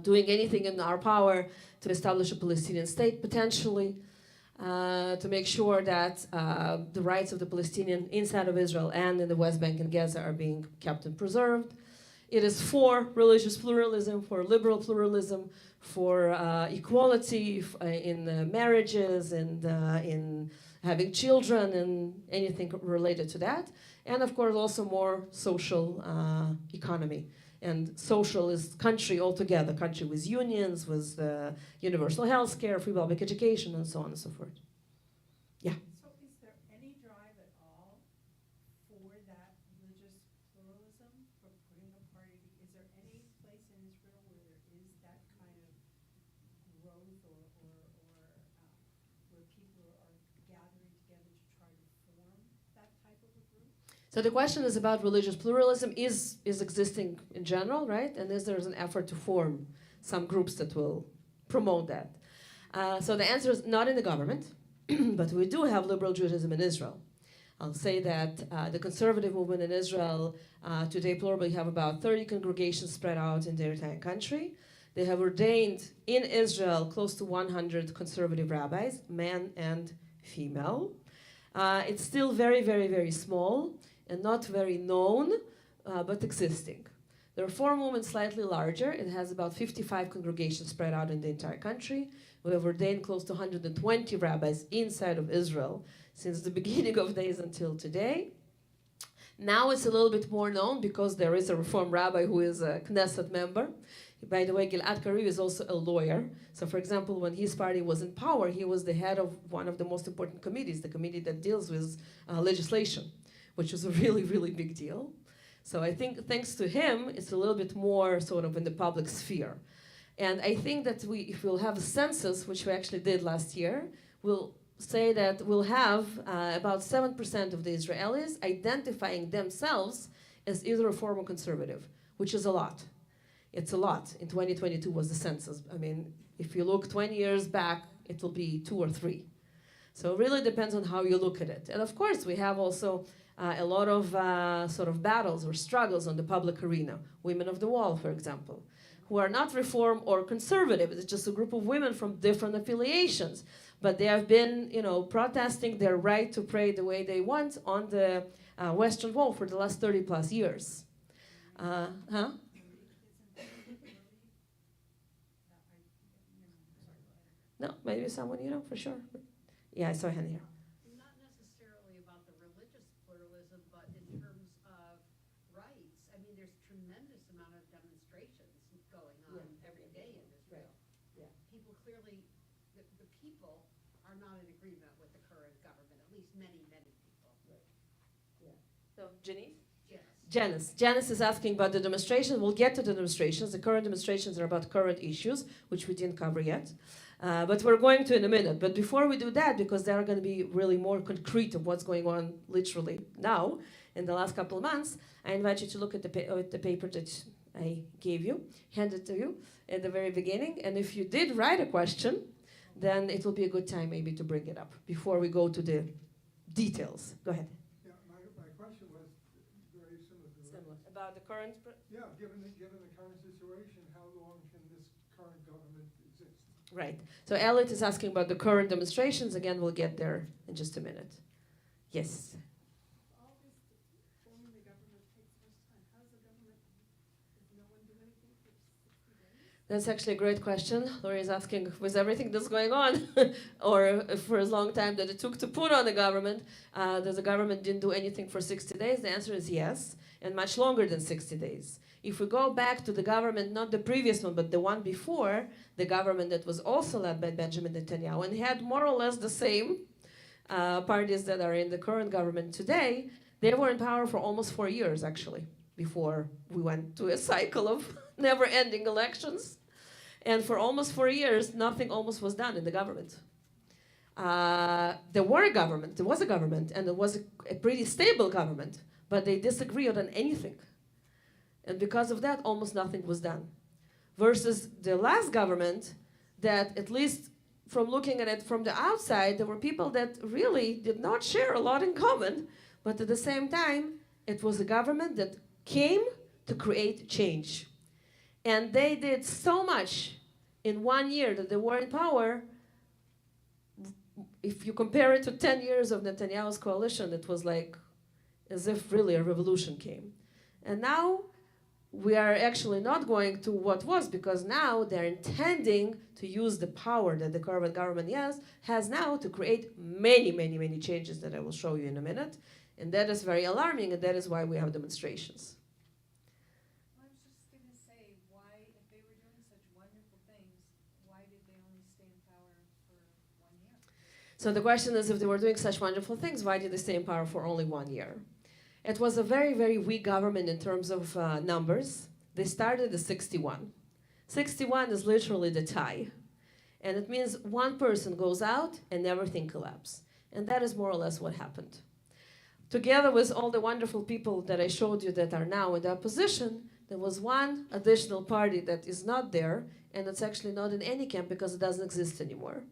doing anything in our power to establish a Palestinian state, potentially, to make sure that the rights of the Palestinian inside of Israel and in the West Bank and Gaza are being kept and preserved. It is for religious pluralism, for liberal pluralism, for equality in marriages and in having children and anything related to that. And of course also more social economy. And social is country altogether, country with unions, with universal health care, free public education, and so on and so forth. Yeah. So is there any drive at all for that religious pluralism, for putting a party, is there any place in Israel where there is that kind of growth or where people are gathering together to try to form that type of a group? So the question is about religious pluralism is existing in general, right? And is there an effort to form some groups that will promote that? So the answer is not in the government, but we do have liberal Judaism in Israel. I'll say that the conservative movement in Israel today probably have about 30 congregations spread out in their entire country. They have ordained in Israel close to 100 conservative rabbis, men and female. It's still very, very, very small and not very known, but existing. The Reform movement is slightly larger. It has about 55 congregations spread out in the entire country. We have ordained close to 120 rabbis inside of Israel since the beginning of days until today. Now it's a little bit more known because there is a Reform rabbi who is a Knesset member. By the way, Gilad Karib is also a lawyer. So for example, when his party was in power, he was the head of one of the most important committees, the committee that deals with legislation, which was a really, really big deal. So I think thanks to him, it's a little bit more sort of in the public sphere. And I think that if we'll have a census, which we actually did last year, we'll say that we'll have about 7% of the Israelis identifying themselves as either Reform or conservative, which is a lot. It's a lot. In 2022 was the census. I mean, if you look 20 years back, it will be 2 or 3. So it really depends on how you look at it. And of course, we have also a lot of sort of battles or struggles on the public arena. Women of the Wall, for example, who are not Reform or conservative. It's just a group of women from different affiliations. But they have been, protesting their right to pray the way they want on the Western Wall for the last 30 plus years. No, maybe someone you know for sure. Yeah, I saw a hand here. Not necessarily about the religious pluralism, but in terms of rights. I mean, there's tremendous amount of demonstrations going on every day in Israel. Yeah. People clearly, the people are not in agreement with the current government, at least many, many people. So, Janice? Yes. Janice is asking about the demonstration. We'll get to the demonstrations. The current demonstrations are about current issues, which we didn't cover yet. But we're going to in a minute. But before we do that, because they are going to be really more concrete of what's going on literally now, in the last couple of months, I invite you to look at the paper that I gave you, handed to you at the very beginning. And if you did write a question, then it will be a good time maybe to bring it up before we go to the details. Go ahead. Yeah, my question was very similar. About the current... Yeah, given the current situation, how long can this current government exist? Right. So Elliot is asking about the current demonstrations. Again, we'll get there in just a minute. Yes. All this forming the government takes so much time. How does the government, does no one do anything for 60 days? That's actually a great question. Lori is asking, with everything that's going on, or for as long time that it took to put on the government, that the government didn't do anything for 60 days? The answer is yes, and much longer than 60 days. If we go back to the government, not the previous one, but the one before, the government that was also led by Benjamin Netanyahu, and had more or less the same parties that are in the current government today, they were in power for almost 4 years, actually. before we went to a cycle of never-ending elections. And for almost 4 years, nothing almost was done in the government. There was a government, and it was a pretty stable government, but they disagreed on anything. And because of that, almost nothing was done. Versus the last government, that at least from looking at it from the outside, there were people that really did not share a lot in common, but at the same time, it was a government that came to create change. And they did so much in 1 year that they were in power. If you compare it to 10 years of Netanyahu's coalition, it was like as if really a revolution came. And now we are actually not going to what was, because now they're intending to use the power that the current government has now to create many, many, many changes that I will show you in a minute. And that is very alarming, and that is why we have demonstrations. I was just going to say, why, if they were doing such wonderful things, why did they only stay in power for 1 year? So the question is, if they were doing such wonderful things, why did they stay in power for only 1 year? It was a very, very weak government in terms of numbers. They started at 61. 61 is literally the tie. And it means one person goes out and everything collapses. And that is more or less what happened. Together with all the wonderful people that I showed you that are now in the opposition, there was one additional party that is not there, and it's actually not in any camp because it doesn't exist anymore.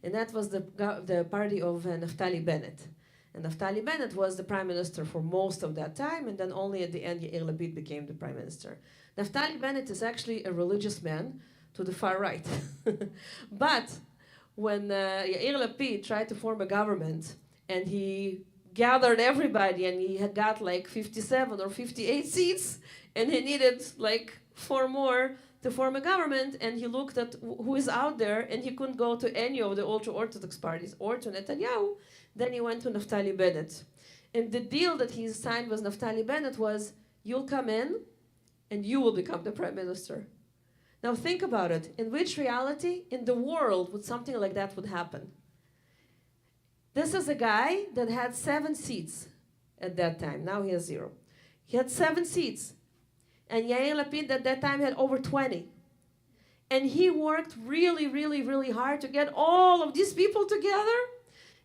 And that was the party of Naftali Bennett. And Naftali Bennett was the prime minister for most of that time, and then only at the end Yair Lapid became the prime minister. Naftali Bennett is actually a religious man to the far right. But when Yair Lapid tried to form a government, and he gathered everybody, and he had got like 57 or 58 seats, and he needed like 4 more to form a government, and he looked at who is out there, and he couldn't go to any of the ultra-Orthodox parties or to Netanyahu. Then he went to Naftali Bennett. And the deal that he signed with Naftali Bennett was, you'll come in, and you will become the prime minister. Now think about it. In which reality in the world would something like that would happen? This is a guy that had 7 seats at that time. Now he has 0. He had 7 seats. And Yair Lapid at that time had over 20. And he worked really, really, really hard to get all of these people together.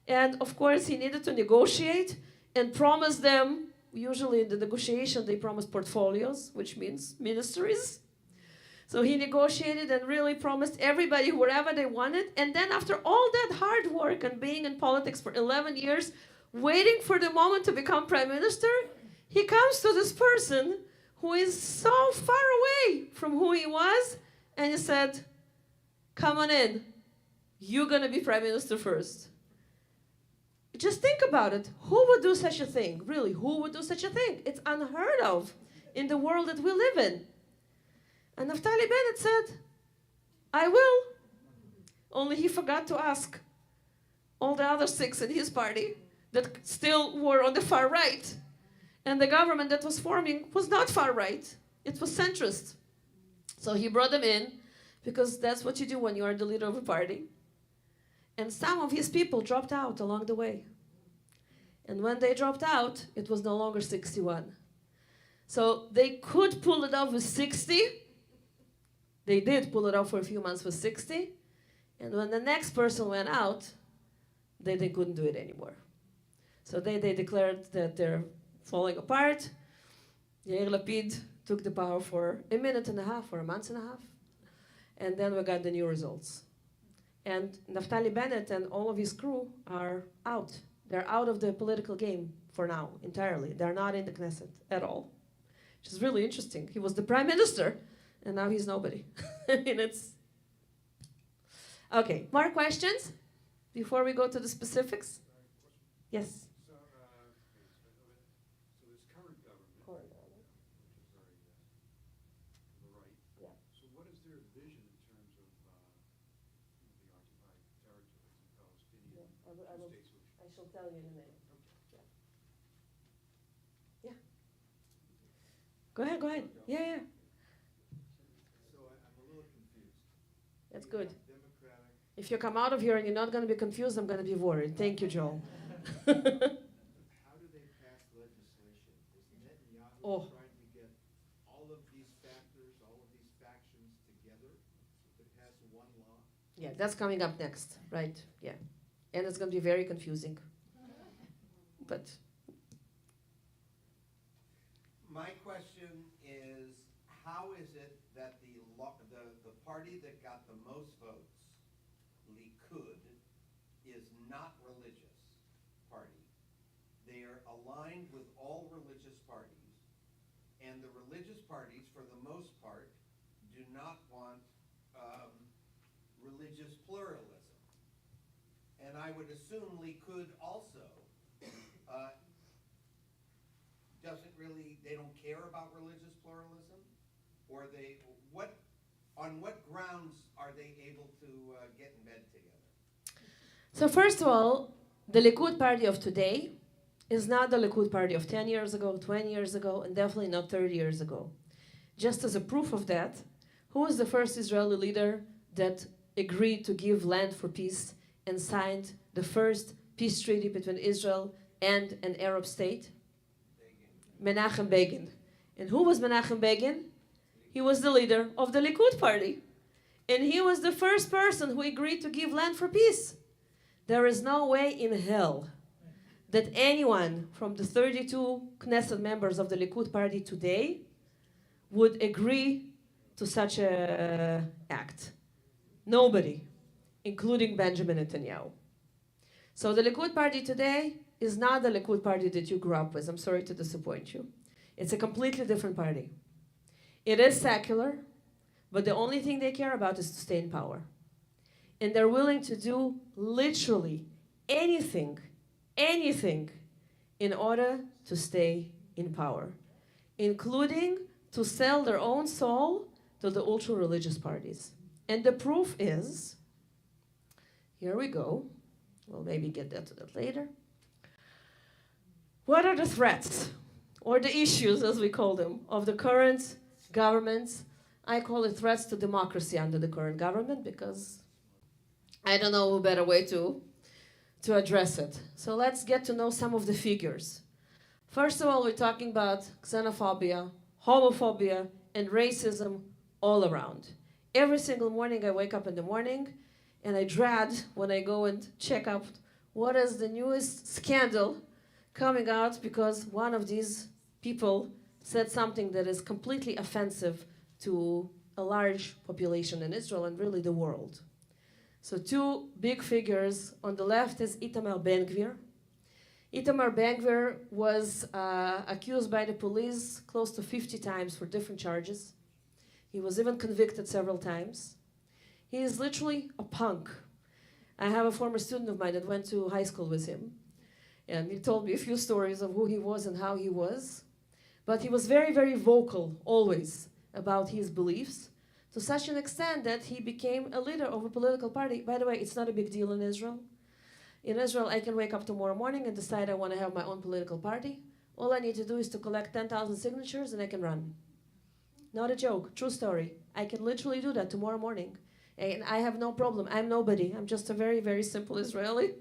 And of course, he needed to negotiate and promise them, usually in the negotiation, they promise portfolios, which means ministries. So he negotiated and really promised everybody whatever they wanted. And then after all that hard work and being in politics for 11 years, waiting for the moment to become prime minister, he comes to this person who is so far away from who he was, and he said, come on in. You're going to be prime minister first. Just think about it. Who would do such a thing? Really, who would do such a thing? It's unheard of in the world that we live in. And Naftali Bennett said, I will. Only he forgot to ask all the other 6 in his party that still were on the far right. And the government that was forming was not far right. It was centrist. So he brought them in, because that's what you do when you are the leader of a party. And some of his people dropped out along the way. And when they dropped out, it was no longer 61. So they could pull it off with 60. They did pull it off for a few months with 60. And when the next person went out, they couldn't do it anymore. So they declared that they're falling apart. Yair Lapid took the power for a minute and a half or a month and a half. And then we got the new results. And Naftali Bennett and all of his crew are out. They're out of the political game for now, entirely. They're not in the Knesset at all, which is really interesting. He was the prime minister, and now he's nobody. I mean, it's... Okay, more questions before we go to the specifics? Yes? So this current government, which is very to the right. Yeah. So what is their vision in terms of the occupied territories and Palestinian two-state solution? I shall tell you in a minute. Yeah. Go ahead. Yeah. So I'm a little confused. That's good. Democratic. If you come out of here and you're not going to be confused, I'm going to be worried. Thank you, Joel. How do they pass legislation? Is Netanyahu Oh. trying to get all of these factors, all of these factions together to pass one law? Yeah, that's coming up next, right? Yeah. And it's going to be very confusing. But My question is, how is it that the party that got the most votes, Likud, is not religious party? They are aligned with all religious parties, and the religious parties, for the most part, do not want religious pluralism. And I would assume Likud also they don't care about religious pluralism? Or on what grounds are they able to get in bed together? so first of all, the Likud party of today is not the Likud party of 10 years ago, 20 years ago, and definitely not 30 years ago. Just as a proof of that, who was the first Israeli leader that agreed to give land for peace and signed the first peace treaty between Israel and an Arab state? Menachem Begin. And who was Menachem Begin? He was the leader of the Likud party. And he was the first person who agreed to give land for peace. There is no way in hell that anyone from the 32 Knesset members of the Likud party today would agree to such an act. Nobody, including Benjamin Netanyahu. So the Likud party today is not the Likud party that you grew up with. I'm sorry to disappoint you. It's a completely different party. It is secular, but the only thing they care about is to stay in power. And they're willing to do literally anything in order to stay in power, including to sell their own soul to the ultra-religious parties. And the proof is, here we go. We'll maybe get to that later. What are the threats, or the issues, as we call them, of the current government? I call it threats to democracy under the current government because I don't know a better way to address it. So let's get to know some of the figures. First of all, we're talking about xenophobia, homophobia, and racism all around. Every single morning I wake up in the morning and I dread when I go and check out what is the newest scandal coming out because one of these people said something that is completely offensive to a large population in Israel and really the world. So two big figures. On the left is Itamar Ben-Gvir. Itamar Ben-Gvir was accused by the police close to 50 times for different charges. He was even convicted several times. He is literally a punk. I have a former student of mine that went to high school with him, and he told me a few stories of who he was and how he was. But he was very, very vocal, always, about his beliefs, to such an extent that he became a leader of a political party. By the way, it's not a big deal in Israel. In Israel, I can wake up tomorrow morning and decide I want to have my own political party. All I need to do is to collect 10,000 signatures and I can run. Not a joke, true story. I can literally do that tomorrow morning. And I have no problem. I'm nobody. I'm just a very, very simple Israeli.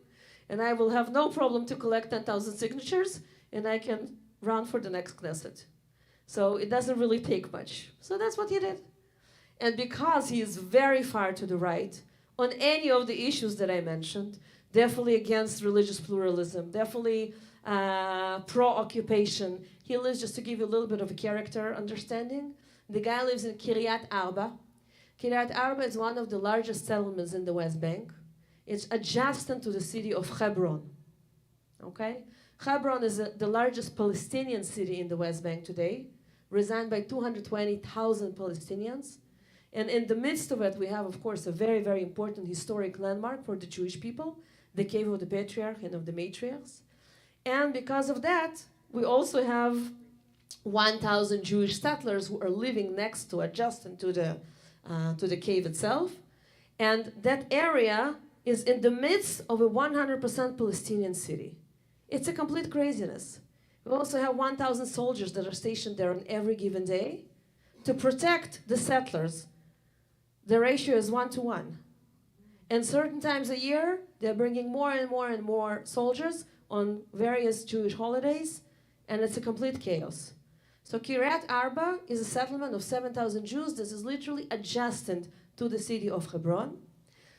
And I will have no problem to collect 10,000 signatures and I can run for the next Knesset. So it doesn't really take much. So that's what he did. And because he is very far to the right on any of the issues that I mentioned, definitely against religious pluralism, definitely pro-occupation. He lives, just to give you a little bit of a character understanding, the guy lives in Kiryat Arba. Kiryat Arba is one of the largest settlements in the West Bank. It's adjacent to the city of Hebron. Okay? Hebron is the largest Palestinian city in the West Bank today, resigned by 220,000 Palestinians. And in the midst of it, we have, of course, a very, very important historic landmark for the Jewish people, the Cave of the Patriarch and of the Matriarchs. And because of that, we also have 1,000 Jewish settlers who are living next to, adjacent to the cave itself. And that area is in the midst of a 100% Palestinian city. It's a complete craziness. We also have 1,000 soldiers that are stationed there on every given day to protect the settlers. The ratio is 1-to-1. And certain times a year, they're bringing more and more and more soldiers on various Jewish holidays, and it's a complete chaos. So Kiryat Arba is a settlement of 7,000 Jews. This is literally adjacent to the city of Hebron.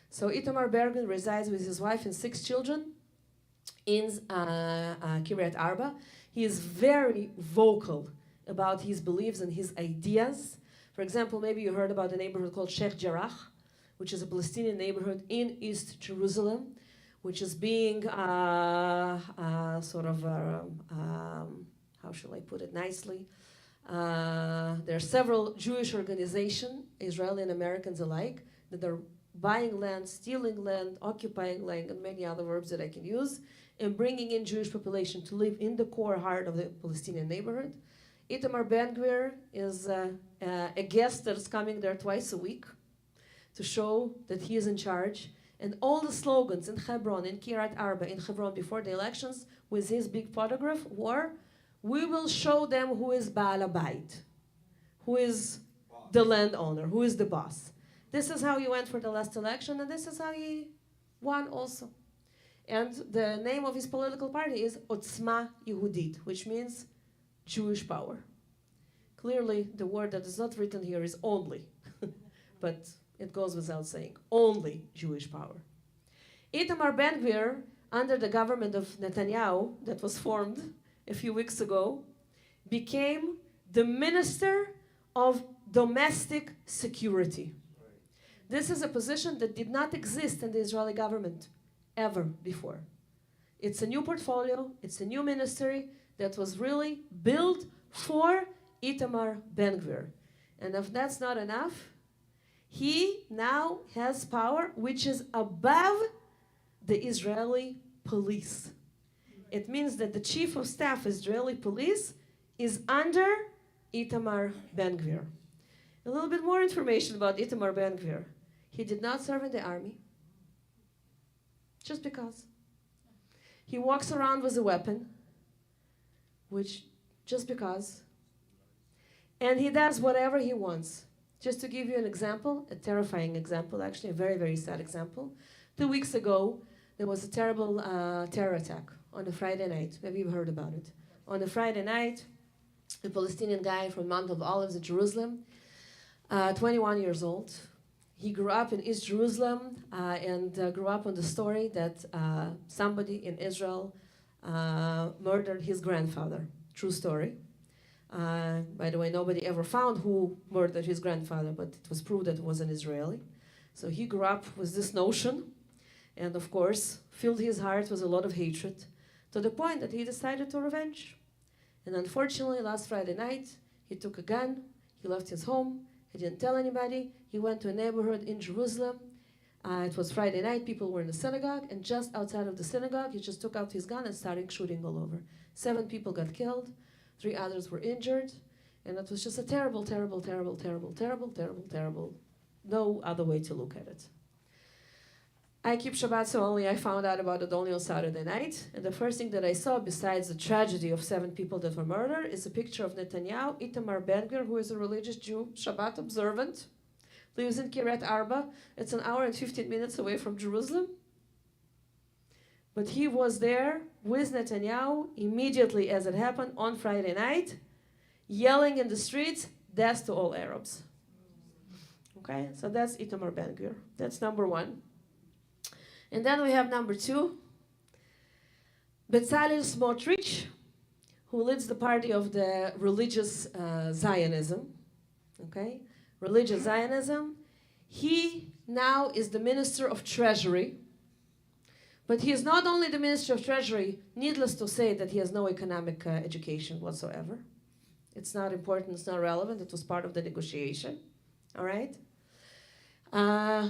So Itamar Ben-Gvir resides with his wife and 6 children in Kiryat Arba. He is very vocal about his beliefs and his ideas. For example, maybe you heard about a neighborhood called Sheikh Jarrah, which is a Palestinian neighborhood in East Jerusalem, which is being how shall I put it nicely? There are several Jewish organizations, Israeli and Americans alike, that are buying land, stealing land, occupying land, and many other verbs that I can use, and bringing in Jewish population to live in the core heart of the Palestinian neighborhood. Itamar Ben-Gvir is a guest that's coming there twice a week to show that he is in charge. And all the slogans in Hebron, in Kiryat Arba, in Hebron before the elections, with his big photograph, were, we will show them who is Baal Habayit, who is the landowner, who is the boss. This is how he went for the last election, and this is how he won also. And the name of his political party is Otzma Yehudit, which means Jewish power. Clearly, the word that is not written here is only, but it goes without saying, only Jewish power. Itamar Ben-Gvir, under the government of Netanyahu that was formed a few weeks ago, became the Minister of Domestic Security. This is a position that did not exist in the Israeli government ever before. It's a new portfolio, it's a new ministry that was really built for Itamar Ben-Gvir. And if that's not enough, he now has power which is above the Israeli police. It means that the chief of staff of Israeli police is under Itamar Ben-Gvir. A little bit more information about Itamar Ben-Gvir. He did not serve in the army, just because. He walks around with a weapon, which, just because. And he does whatever he wants. Just to give you an example, a terrifying example, actually a very, very sad example. 2 weeks ago, there was a terrible terror attack on a Friday night. Maybe you've heard about it. On a Friday night, a Palestinian guy from Mount of Olives in Jerusalem, 21 years old. He grew up in East Jerusalem and grew up on the story that somebody in Israel murdered his grandfather. True story. By the way, nobody ever found who murdered his grandfather, but it was proved that it was an Israeli. So he grew up with this notion, and of course, filled his heart with a lot of hatred, to the point that he decided to revenge. And unfortunately, last Friday night, he took a gun, he left his home, he didn't tell anybody, he went to a neighborhood in Jerusalem. It was Friday night, people were in the synagogue, and just outside of the synagogue, he just took out his gun and started shooting all over. 7 people got killed, 3 others were injured, and it was just a terrible, terrible, terrible, terrible, terrible, terrible, terrible, no other way to look at it. I keep Shabbat, so only I found out about it only on Saturday night, and the first thing that I saw, besides the tragedy of 7 people that were murdered, is a picture of Netanyahu, Itamar Ben-Gvir, who is a religious Jew, Shabbat observant, lives in Kiryat Arba. It's an hour and 15 minutes away from Jerusalem. But he was there with Netanyahu immediately as it happened on Friday night, yelling in the streets, death to all Arabs. Okay, so that's Itamar Ben-Gvir. That's number 1. And then we have number 2, Bezalel Smotrich, who leads the party of the religious Zionism. Okay, religious Zionism. He now is the Minister of Treasury. But he is not only the Minister of Treasury, needless to say that he has no economic education whatsoever. It's not important, it's not relevant, it was part of the negotiation, all right?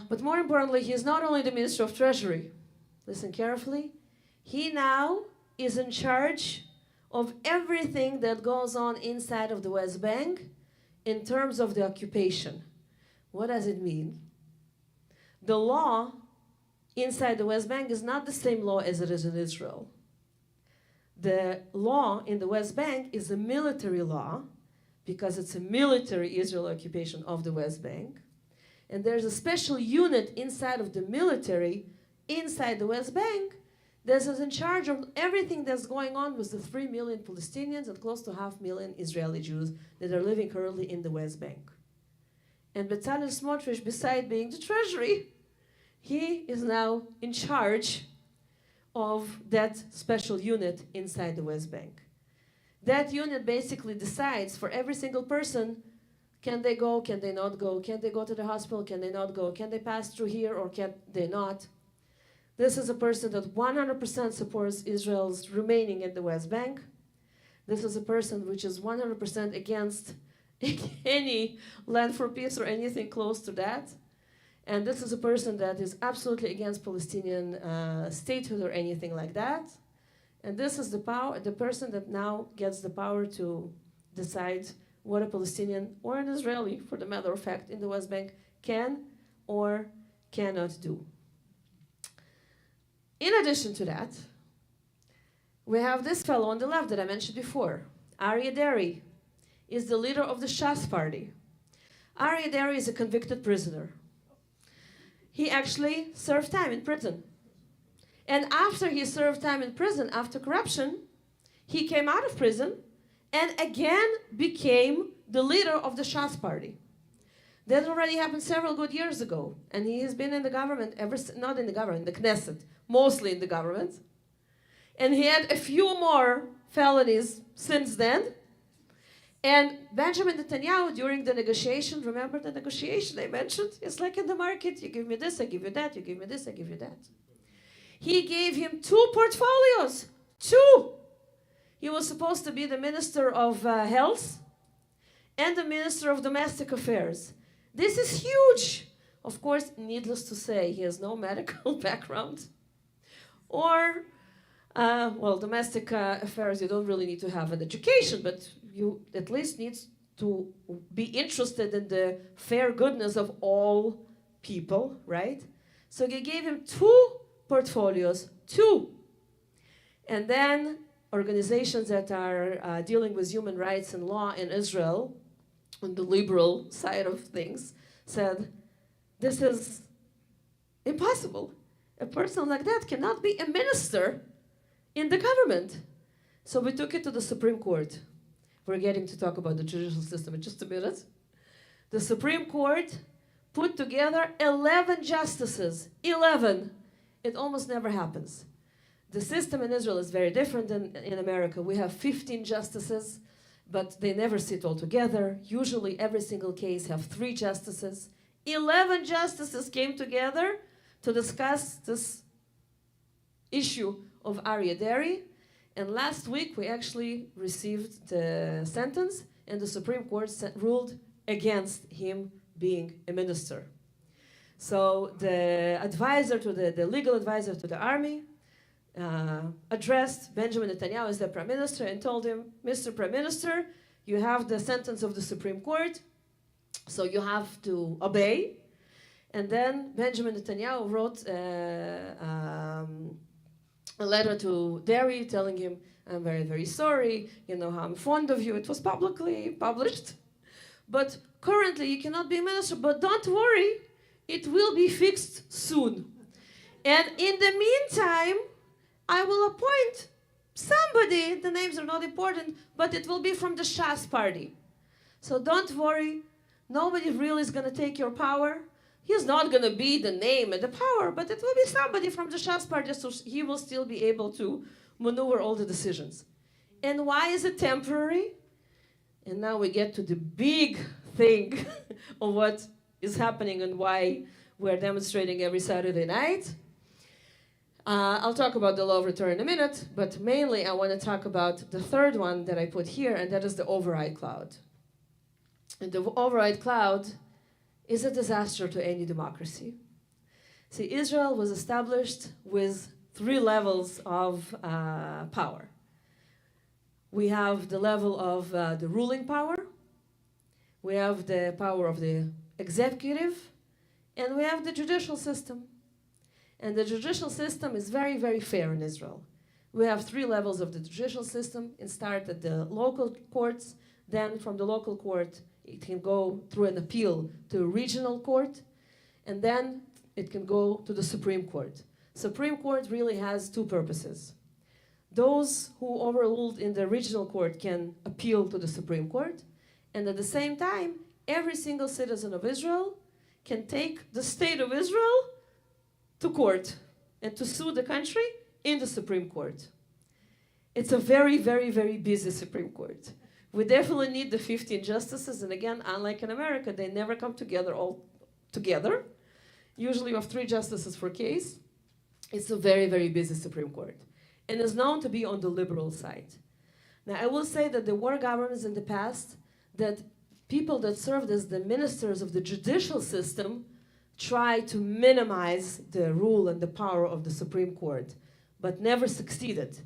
But more importantly, he is not only the Minister of Treasury, listen carefully, he now is in charge of everything that goes on inside of the West Bank in terms of the occupation. What does it mean? The law inside the West Bank is not the same law as it is in Israel. The law in the West Bank is a military law because it's a military Israeli occupation of the West Bank. And there's a special unit inside of the military, inside the West Bank, that is in charge of everything that's going on with the 3 million Palestinians and close to 500,000 Israeli Jews that are living currently in the West Bank. And Bezalel Smotrich, beside being the treasury, he is now in charge of that special unit inside the West Bank. That unit basically decides for every single person, can they go, can they not go, can they go to the hospital, can they not go, can they pass through here or can they not. This is a person that 100% supports Israel's remaining in the West Bank. This is a person which is 100% against any land for peace or anything close to that. And this is a person that is absolutely against Palestinian statehood or anything like that. And this is the person that now gets the power to decide what a Palestinian or an Israeli, for the matter of fact, in the West Bank can or cannot do. In addition to that, we have this fellow on the left that I mentioned before. Aryeh Deri is the leader of the Shas party. Aryeh Deri is a convicted prisoner. He actually served time in prison. And after he served time in prison, after corruption, he came out of prison and again became the leader of the Shas party. That already happened several good years ago. And he has been in the government not in the government, the Knesset, mostly in the government. And he had a few more felonies since then. And Benjamin Netanyahu, during the negotiation, remember the negotiation I mentioned? It's like in the market, you give me this, I give you that, you give me this, I give you that. He gave him 2 portfolios, 2. He was supposed to be the Minister of Health and the Minister of Domestic Affairs. This is huge. Of course, needless to say, he has no medical background. Or, domestic affairs, you don't really need to have an education, but you at least need to be interested in the fair goodness of all people, right? So he gave him 2 portfolios, 2. And then organizations that are dealing with human rights and law in Israel, on the liberal side of things, said, this is impossible. A person like that cannot be a minister in the government. So we took it to the Supreme Court. We're getting to talk about the judicial system in just a minute. The Supreme Court put together 11 justices. 11. It almost never happens. The system in Israel is very different than in America. We have 15 justices, but they never sit all together. Usually every single case have 3 justices. 11 justices came together to discuss this issue of Aryeh Deri. And last week, we actually received the sentence, and the Supreme Court ruled against him being a minister. So the advisor to the legal advisor to the army addressed Benjamin Netanyahu as the prime minister and told him, Mr. Prime Minister, you have the sentence of the Supreme Court, so you have to obey. And then Benjamin Netanyahu wrote a letter to Deri telling him, I'm very, very sorry, you know how I'm fond of you. It was publicly published. But currently you cannot be a minister, but don't worry, it will be fixed soon. And in the meantime, I will appoint somebody, the names are not important, but it will be from the Shas party. So don't worry, nobody really is going to take your power. He's not going to be the name and the power, but it will be somebody from the Shas party, so he will still be able to maneuver all the decisions. And why is it temporary? And now we get to the big thing of what is happening and why we're demonstrating every Saturday night. I'll talk about the law of return in a minute, but mainly I want to talk about the third one that I put here, and that is the override cloud. And the override cloud is a disaster to any democracy. See, Israel was established with 3 levels of power. We have the level of the ruling power, we have the power of the executive, and we have the judicial system. And the judicial system is very, very fair in Israel. We have 3 levels of the judicial system. It starts at the local courts, then from the local court, it can go through an appeal to a regional court, and then it can go to the Supreme Court. Supreme Court really has two purposes. Those who overruled in the regional court can appeal to the Supreme Court, and at the same time, every single citizen of Israel can take the state of Israel to court and to sue the country in the Supreme Court. It's a very, very, very busy Supreme Court. We definitely need the 15 justices, and again, unlike in America, they never come together all together. Usually you have 3 justices per case. It's a very, very busy Supreme Court, and is known to be on the liberal side. Now, I will say that there were governments in the past that people that served as the ministers of the judicial system tried to minimize the rule and the power of the Supreme Court, but never succeeded,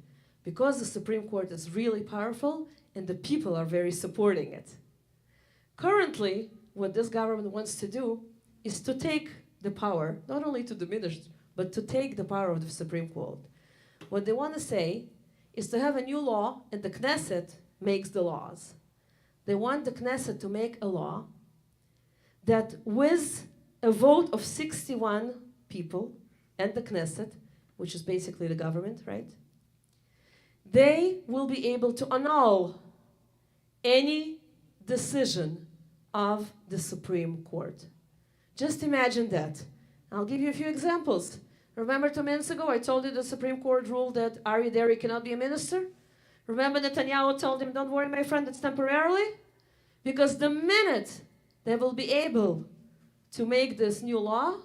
because the Supreme Court is really powerful and the people are very supporting it. Currently, what this government wants to do is to take the power, not only to diminish, but to take the power of the Supreme Court. What they want to say is to have a new law, and the Knesset makes the laws. They want the Knesset to make a law that with a vote of 61 people and the Knesset, which is basically the government, right? They will be able to annul any decision of the Supreme Court. Just imagine that. I'll give you a few examples. Remember 2 minutes ago I told you the Supreme Court ruled that Ari Deri cannot be a minister? Remember Netanyahu told him, don't worry my friend, it's temporarily? Because the minute they will be able to make this new law,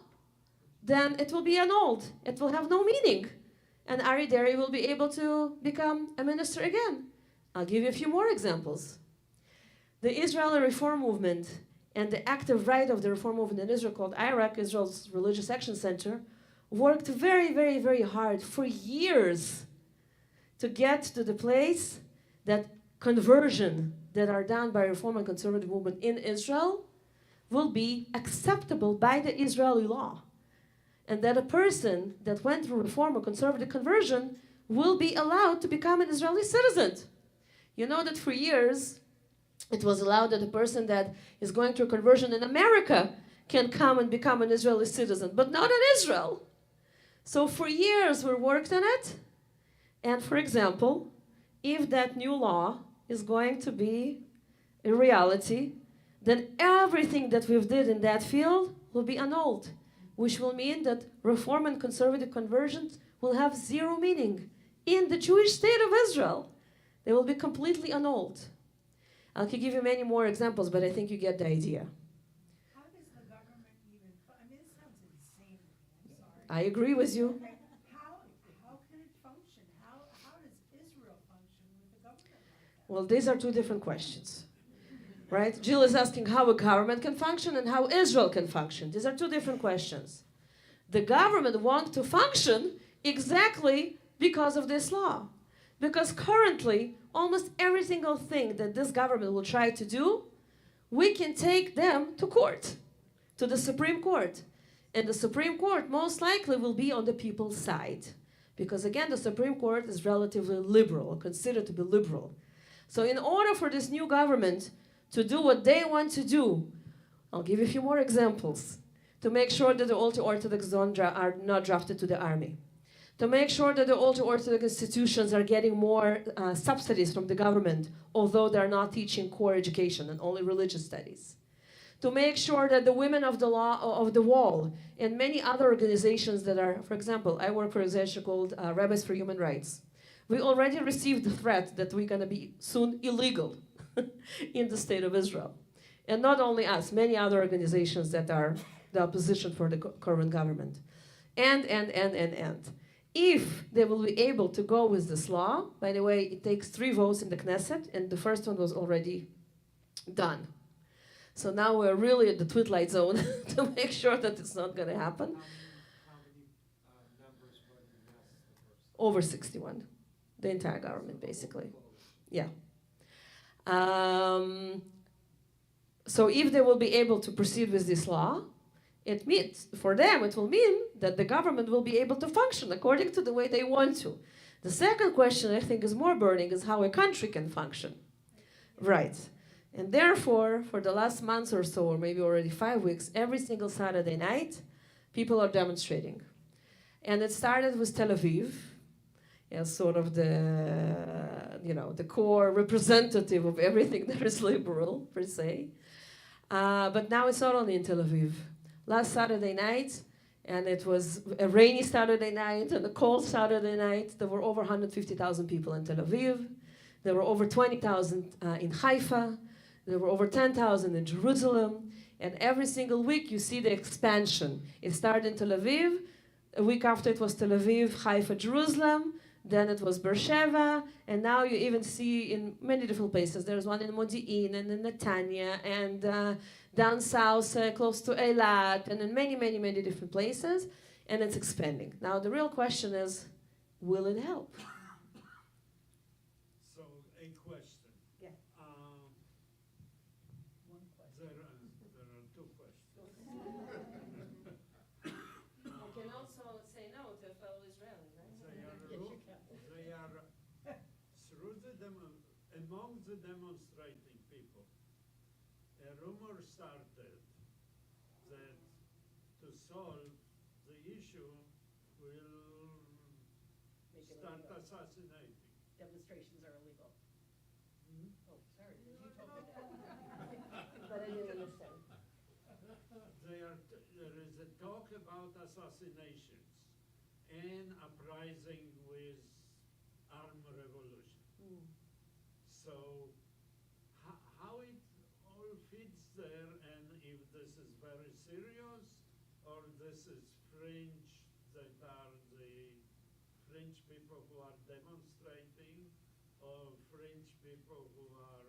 then it will be annulled. It will have no meaning. And Ari Deri will be able to become a minister again. I'll give you a few more examples. The Israeli Reform Movement and the active right of the Reform Movement in Israel called IRAC, Israel's Religious Action Center, worked very, very, very hard for years to get to the place that conversion that are done by Reform and Conservative movement in Israel will be acceptable by the Israeli law. And that a person that went through Reform or Conservative conversion will be allowed to become an Israeli citizen. You know that for years, it was allowed that a person that is going through conversion in America can come and become an Israeli citizen, but not in Israel. So for years we worked on it. And for example, if that new law is going to be a reality, then everything that we've did in that field will be annulled, which will mean that Reform and Conservative conversions will have zero meaning in the Jewish state of Israel. They will be completely annulled. I could give you many more examples, but I think you get the idea. How does the government even, I mean, it sounds insane. I'm sorry. I agree with you. Okay, how can it function? How does Israel function with the government like that? Well, these are 2 different questions, right? Jill is asking how a government can function and how Israel can function. These are 2 different questions. The government wants to function exactly because of this law. Because currently, almost every single thing that this government will try to do, we can take them to court, to the Supreme Court. And the Supreme Court most likely will be on the people's side. Because again, the Supreme Court is relatively liberal, considered to be liberal. So in order for this new government to do what they want to do, I'll give you a few more examples, to make sure that the ultra-Orthodox are not drafted to the army, to make sure that the ultra-Orthodox institutions are getting more subsidies from the government, although they're not teaching core education and only religious studies, to make sure that the women of the law of the wall and many other organizations that are, for example, I work for an organization called Rabbis for Human Rights. We already received the threat that we're going to be soon illegal in the state of Israel. And not only us, many other organizations that are the opposition for the current government. And. If they will be able to go with this law, by the way, it takes 3 votes in the Knesset, and the first one was already done. So now we're really at the twilight zone to make sure that it's not going to happen. How many members voted yes the first? Over 61, the entire government, basically. Yeah. So if they will be able to proceed with this law, it means, for them, it will mean that the government will be able to function according to the way they want to. The second question I think is more burning is how a country can function. Right. And therefore, for the last month or so, or maybe already 5 weeks, every single Saturday night, people are demonstrating. And it started with Tel Aviv as sort of the core representative of everything that is liberal, per se. But now it's not only in Tel Aviv. Last Saturday night, and it was a rainy Saturday night and a cold Saturday night, there were over 150,000 people in Tel Aviv. There were over 20,000 in Haifa. There were over 10,000 in Jerusalem. And every single week you see the expansion. It started in Tel Aviv. A week after it was Tel Aviv, Haifa, Jerusalem. Then it was Beersheba. And now you even see in many different places. There's one in Modi'in and in Netanya and down south close to Eilat and in many, many, many different places. And it's expanding. Now the real question is, will it help? So, a question. Yeah. There are two questions. You can also say no to a fellow Israeli, right? They are through among the demonstrating people. A rumor started that to solve the issue will start assassinating. Demonstrations are illegal. Oh, sorry, did you talk about But I didn't understand. There is a talk about assassinations and uprising with armed revolution. So how it all fits there, and if this is very serious or this is fringe, that are the fringe people who are demonstrating, or fringe people who are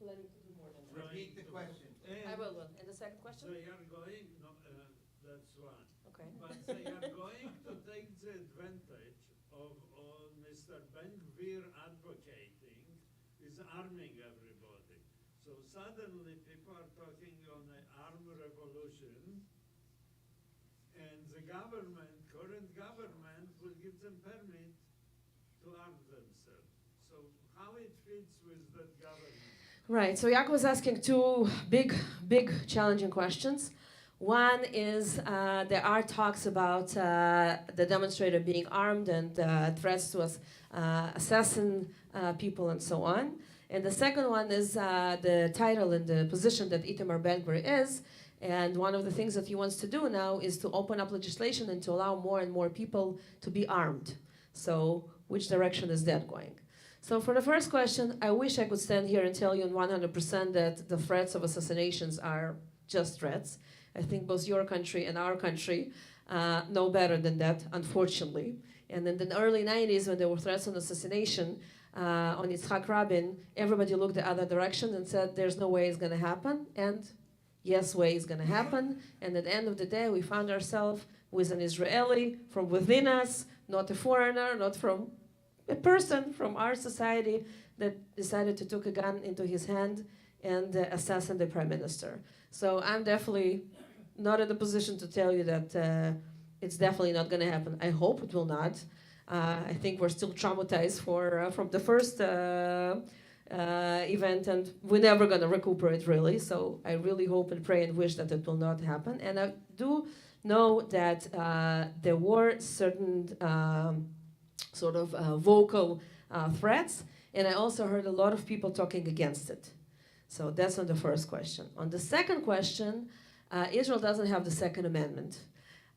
Planning to do more than that. Repeat the question. I will. And the second question? They are going, no, that's one. Okay. But they are going to take the advantage of Mr. Ben-Gvir advocating is arming everybody. So suddenly people are talking on an armed revolution, and the current government will give them permit to arm themselves. So how it fits with that government? Right, so Yaakov was asking two big, challenging questions. One is there are talks about the demonstrator being armed and threats to assassin people and so on. And the second one is the title and the position that Itamar Ben-Gvir is. And one of the things that he wants to do now is to open up legislation and to allow more and more people to be armed. So which direction is that going? So for the first question, I wish I could stand here and tell you in 100% that the threats of assassinations are just threats. I think both your country and our country know better than that, unfortunately. And in the early 90s, when there were threats on assassination on Yitzhak Rabin, everybody looked the other direction and said, there's no way it's going to happen. And yes, way is going to happen. And at the end of the day, we found ourselves with an Israeli from within us, not a foreigner, not from a person from our society that decided to take a gun into his hand and assassinate the prime minister. So I'm definitely not in a position to tell you that it's definitely not going to happen. I hope it will not. I think we're still traumatized from the first event, and we're never going to recuperate, really. So I really hope and pray and wish that it will not happen. And I do know that there were certain sort of vocal threats, and I also heard a lot of people talking against it. So that's on the first question. On the second question, Israel doesn't have the Second Amendment,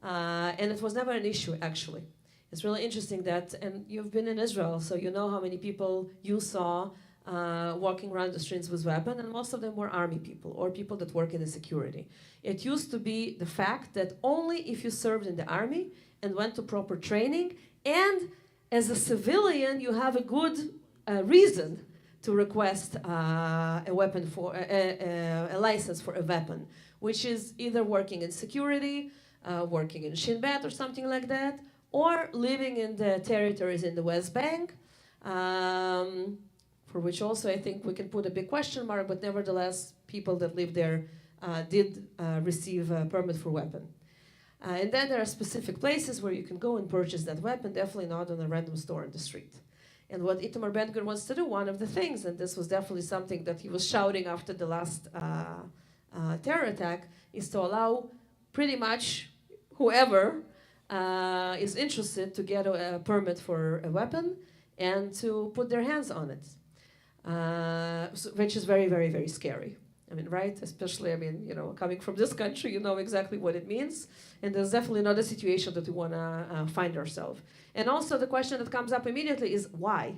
and it was never an issue, actually. It's really interesting that, and you've been in Israel, so you know how many people you saw walking around the streets with weapons, and most of them were army people or people that work in the security. It used to be the fact that only if you served in the army and went to proper training, and as a civilian, you have a good reason to request a weapon for a license for a weapon, which is either working in security, working in Shin Bet or something like that, or living in the territories in the West Bank, for which also I think we can put a big question mark, but nevertheless, people that live there did receive a permit for weapon. And then there are specific places where you can go and purchase that weapon, definitely not on a random store in the street. And what Itamar Ben-Gvir wants to do, one of the things, and this was definitely something that he was shouting after the last terror attack is to allow pretty much whoever is interested to get a permit for a weapon and to put their hands on it, which is very, very, very scary. I mean, right? Especially, I mean, you know, coming from this country, you know exactly what it means. And there's definitely not a situation that we want to find ourselves. And also the question that comes up immediately is why?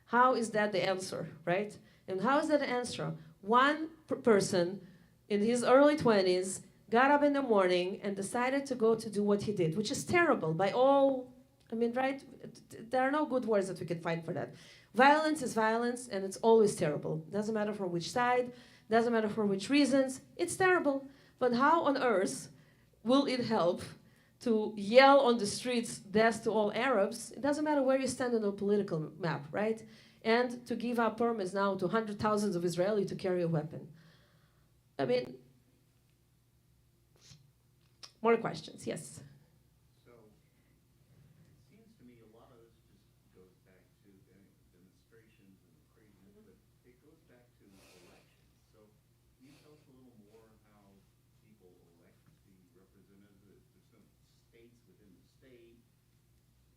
How is that the answer, right? And how is that the answer? One person in his early 20s got up in the morning and decided to go to do what he did, which is terrible by all, I mean, right? There are no good words that we can find for that. Violence is violence, and it's always terrible. Doesn't matter from which side, doesn't matter for which reasons, it's terrible. But how on earth will it help to yell on the streets, death to all Arabs? It doesn't matter where you stand on the political map, right? And to give out permits now to hundreds of thousands of Israelis to carry a weapon. I mean, more questions, yes. So, it seems to me a lot of this just goes back to demonstrations and the craziness, but it goes back to elections. So, can you tell us a little more how people elect the representatives? There's some states within the state,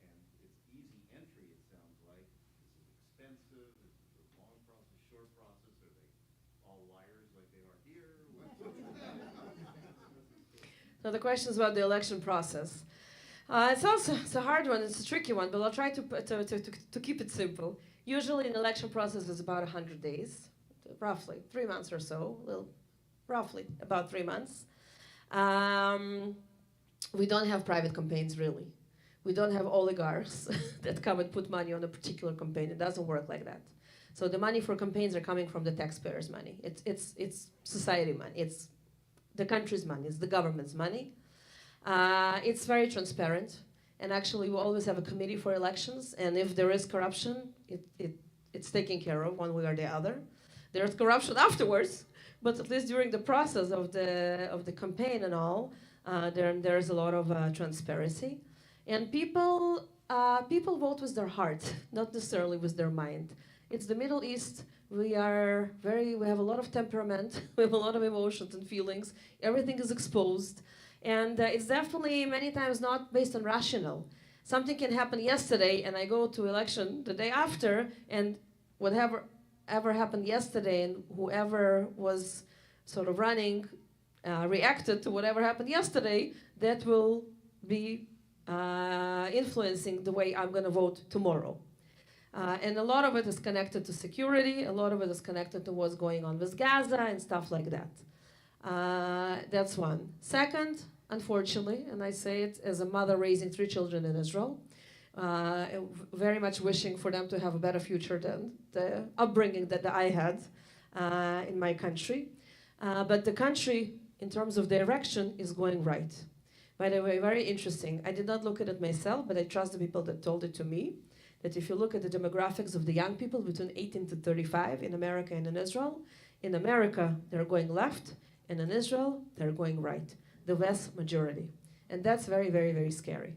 and it's easy entry, it sounds like. Is it expensive? Is it a long process, short process? Are they all liars like they are here? So the question is about the election process. It's a hard one, it's a tricky one, but I'll try to keep it simple. Usually an election process is about 100 days, roughly, 3 months or so, roughly about 3 months. We don't have private campaigns, really. We don't have oligarchs that come and put money on a particular campaign. It doesn't work like that. So the money for campaigns are coming from the taxpayers' money. It's society money. It's the country's money. It's the government's money. It's very transparent. And actually, we always have a committee for elections. And if there is corruption, it's taken care of one way or the other. There's corruption afterwards, but at least during the process of the campaign and all, there's a lot of transparency. And people vote with their heart, not necessarily with their mind. It's the Middle East. We have a lot of temperament, we have a lot of emotions and feelings. Everything is exposed. And it's definitely many times not based on rational. Something can happen yesterday and I go to election the day after, and whatever ever happened yesterday and whoever was sort of running reacted to whatever happened yesterday, that will be influencing the way I'm going to vote tomorrow. And a lot of it is connected to security, a lot of it is connected to what's going on with Gaza and stuff like that. That's one. Second, unfortunately, and I say it as a mother raising 3 children in Israel, very much wishing for them to have a better future than the upbringing that I had in my country. But the country, in terms of direction, is going right. By the way, very interesting. I did not look at it myself, but I trust the people that told it to me. That if you look at the demographics of the young people between 18 to 35 in America and in America, they're going left, and in Israel, they're going right. The vast majority. And that's very, very, very scary.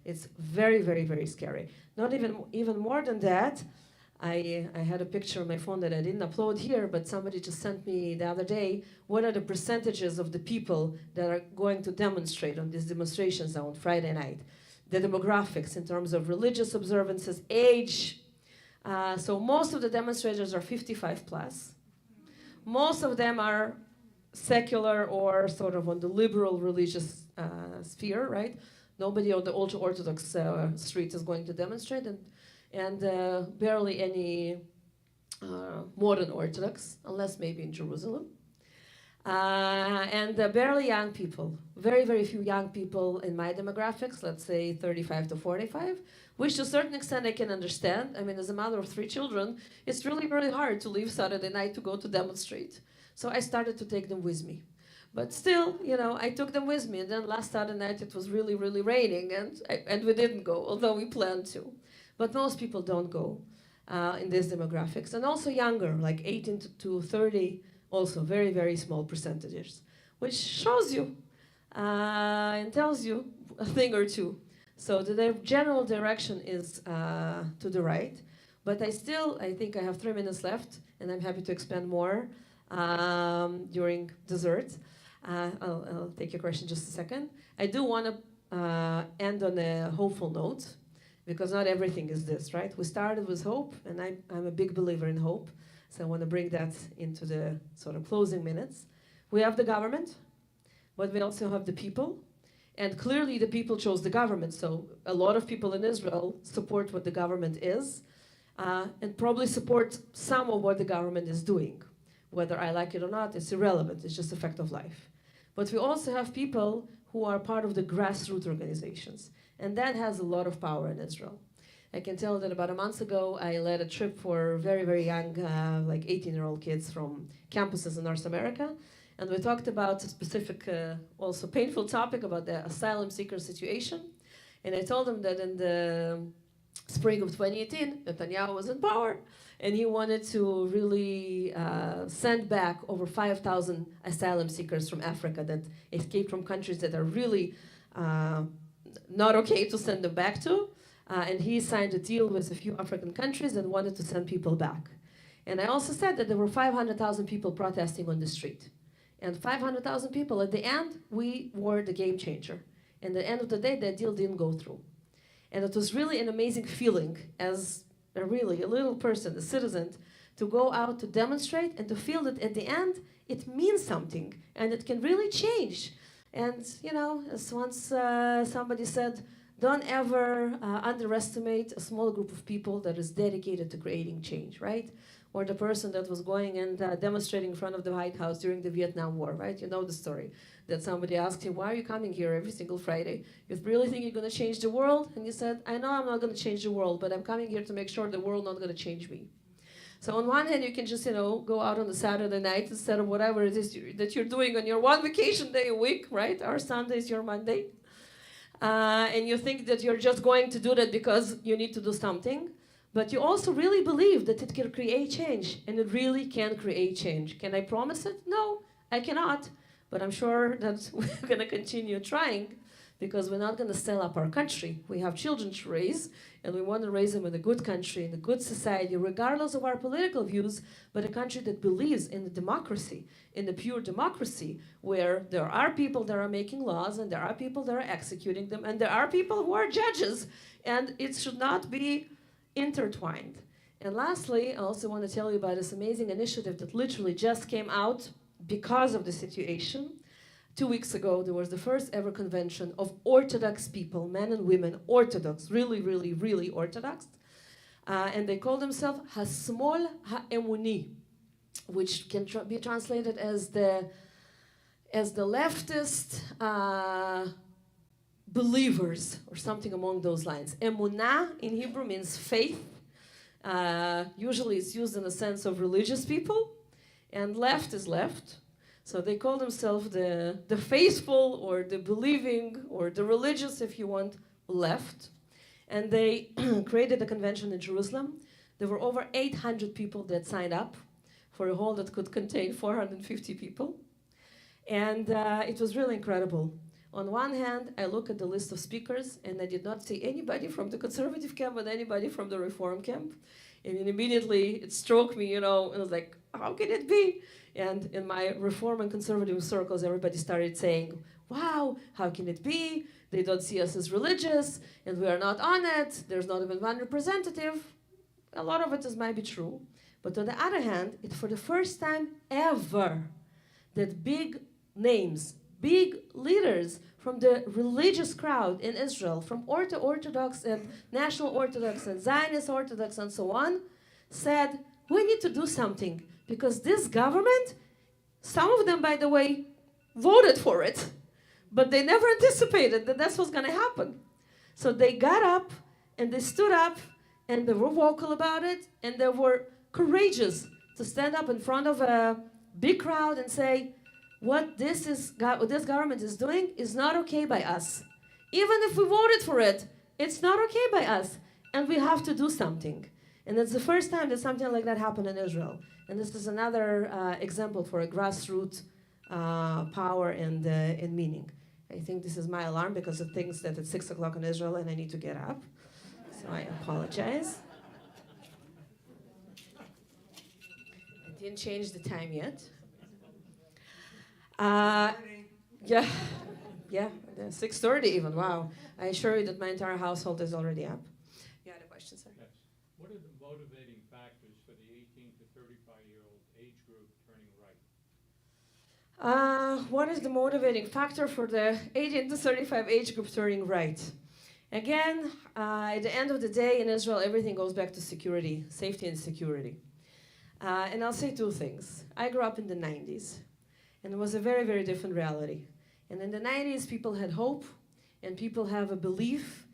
It's very, very, very scary. Not even more than that, I had a picture on my phone that I didn't upload here, but somebody just sent me the other day, what are the percentages of the people that are going to demonstrate on these demonstrations on Friday night? The demographics in terms of religious observances, age. So most of the demonstrators are 55 plus. Most of them are secular or sort of on the liberal religious sphere, right? Nobody on the ultra-Orthodox street is going to demonstrate, and barely any modern Orthodox, unless maybe in Jerusalem. And barely young people, very, very few young people in my demographics, let's say 35 to 45, which to a certain extent I can understand. I mean, as a mother of 3 children, it's really, really hard to leave Saturday night to go to demonstrate. So I started to take them with me. But still, you know, I took them with me. And then last Saturday night, it was really, really raining, and we didn't go, although we planned to. But most people don't go in these demographics. And also younger, like 18 to 30, also very, very small percentages, which shows you and tells you a thing or two. So the general direction is to the right. But I think I have 3 minutes left, and I'm happy to expand more. during dessert. I'll take your question in just a second. I do want to end on a hopeful note, because not everything is this, right? We started with hope, and I'm a big believer in hope, so I want to bring that into the sort of closing minutes. We have the government, but we also have the people, and clearly the people chose the government, so a lot of people in Israel support what the government is, and probably support some of what the government is doing. Whether I like it or not, it's irrelevant, it's just a fact of life. But we also have people who are part of the grassroots organizations, and that has a lot of power in Israel. I can tell that about a month ago, I led a trip for very, very young, like 18-year-old kids from campuses in North America, and we talked about a specific, also painful topic about the asylum seeker situation. And I told them that in the spring of 2018, Netanyahu was in power, and he wanted to really send back over 5,000 asylum seekers from Africa that escaped from countries that are really not okay to send them back to. And he signed a deal with a few African countries and wanted to send people back. And I also said that there were 500,000 people protesting on the street. And 500,000 people, at the end, we were the game changer. And at the end of the day, that deal didn't go through. And it was really an amazing feeling as a little person, a citizen, to go out to demonstrate and to feel that at the end, it means something and it can really change. And, you know, as once somebody said, don't ever underestimate a small group of people that is dedicated to creating change, right? Or the person that was going and demonstrating in front of the White House during the Vietnam War, right? You know the story, that somebody asked him, why are you coming here every single Friday? You really think you're going to change the world? And he said, I know I'm not going to change the world, but I'm coming here to make sure the world not going to change me. So on one hand, you can just, you know, go out on a Saturday night instead of whatever it is that you're doing on your one vacation day a week, right? Our Sunday is your Monday. And you think that you're just going to do that because you need to do something. But you also really believe that it can create change, and it really can create change. Can I promise it? No, I cannot. But I'm sure that we're going to continue trying, because we're not going to sell up our country. We have children to raise, and we want to raise them in a good country, in a good society, regardless of our political views, but a country that believes in the democracy, in the pure democracy, where there are people that are making laws, and there are people that are executing them, and there are people who are judges, and it should not be intertwined. And lastly, I also want to tell you about this amazing initiative that literally just came out because of the situation. 2 weeks ago, there was the first ever convention of Orthodox people, men and women, Orthodox, really, really, really Orthodox. And they call themselves Hasmol Ha'emuni, which can be translated as the leftist believers, or something along those lines. Emunah in Hebrew means faith. Usually it's used in the sense of religious people, and left is left. So they call themselves the faithful, or the believing, or the religious, if you want, left. And they created a convention in Jerusalem. There were over 800 people that signed up for a hall that could contain 450 people. And it was really incredible. On one hand, I look at the list of speakers, and I did not see anybody from the conservative camp and anybody from the reform camp. And immediately it struck me, you know, and I was like, how can it be? And in my reform and conservative circles, everybody started saying, wow, how can it be? They don't see us as religious, and we are not on it. There's not even one representative. A lot of it might be true. But on the other hand, it's for the first time ever that big names, big leaders from the religious crowd in Israel, from Orthodox and National Orthodox and Zionist Orthodox and so on, said, we need to do something, because this government, some of them, by the way, voted for it, but they never anticipated that that's what's going to happen. So they got up, and they stood up, and they were vocal about it, and they were courageous to stand up in front of a big crowd and say, what this government is doing is not okay by us. Even if we voted for it, it's not okay by us, and we have to do something. And it's the first time that something like that happened in Israel. And this is another example for a grassroots power and meaning. I think this is my alarm, because it thinks that it's 6 o'clock in Israel and I need to get up. So I apologize. I didn't change the time yet. Uh, Morning. yeah, yeah, 6:30 even. Wow. I assure you that my entire household is already up. You had a question, sir? Yes. What are the motivating factors for the 18 to 35-year-old age group turning right? What is the motivating factor for the 18 to 35 age group turning right? Again, at the end of the day in Israel, everything goes back to security, safety and security. And I'll say two things. I grew up in the 90s, and it was a very, very different reality. And in the 90s, people had hope, and people have a belief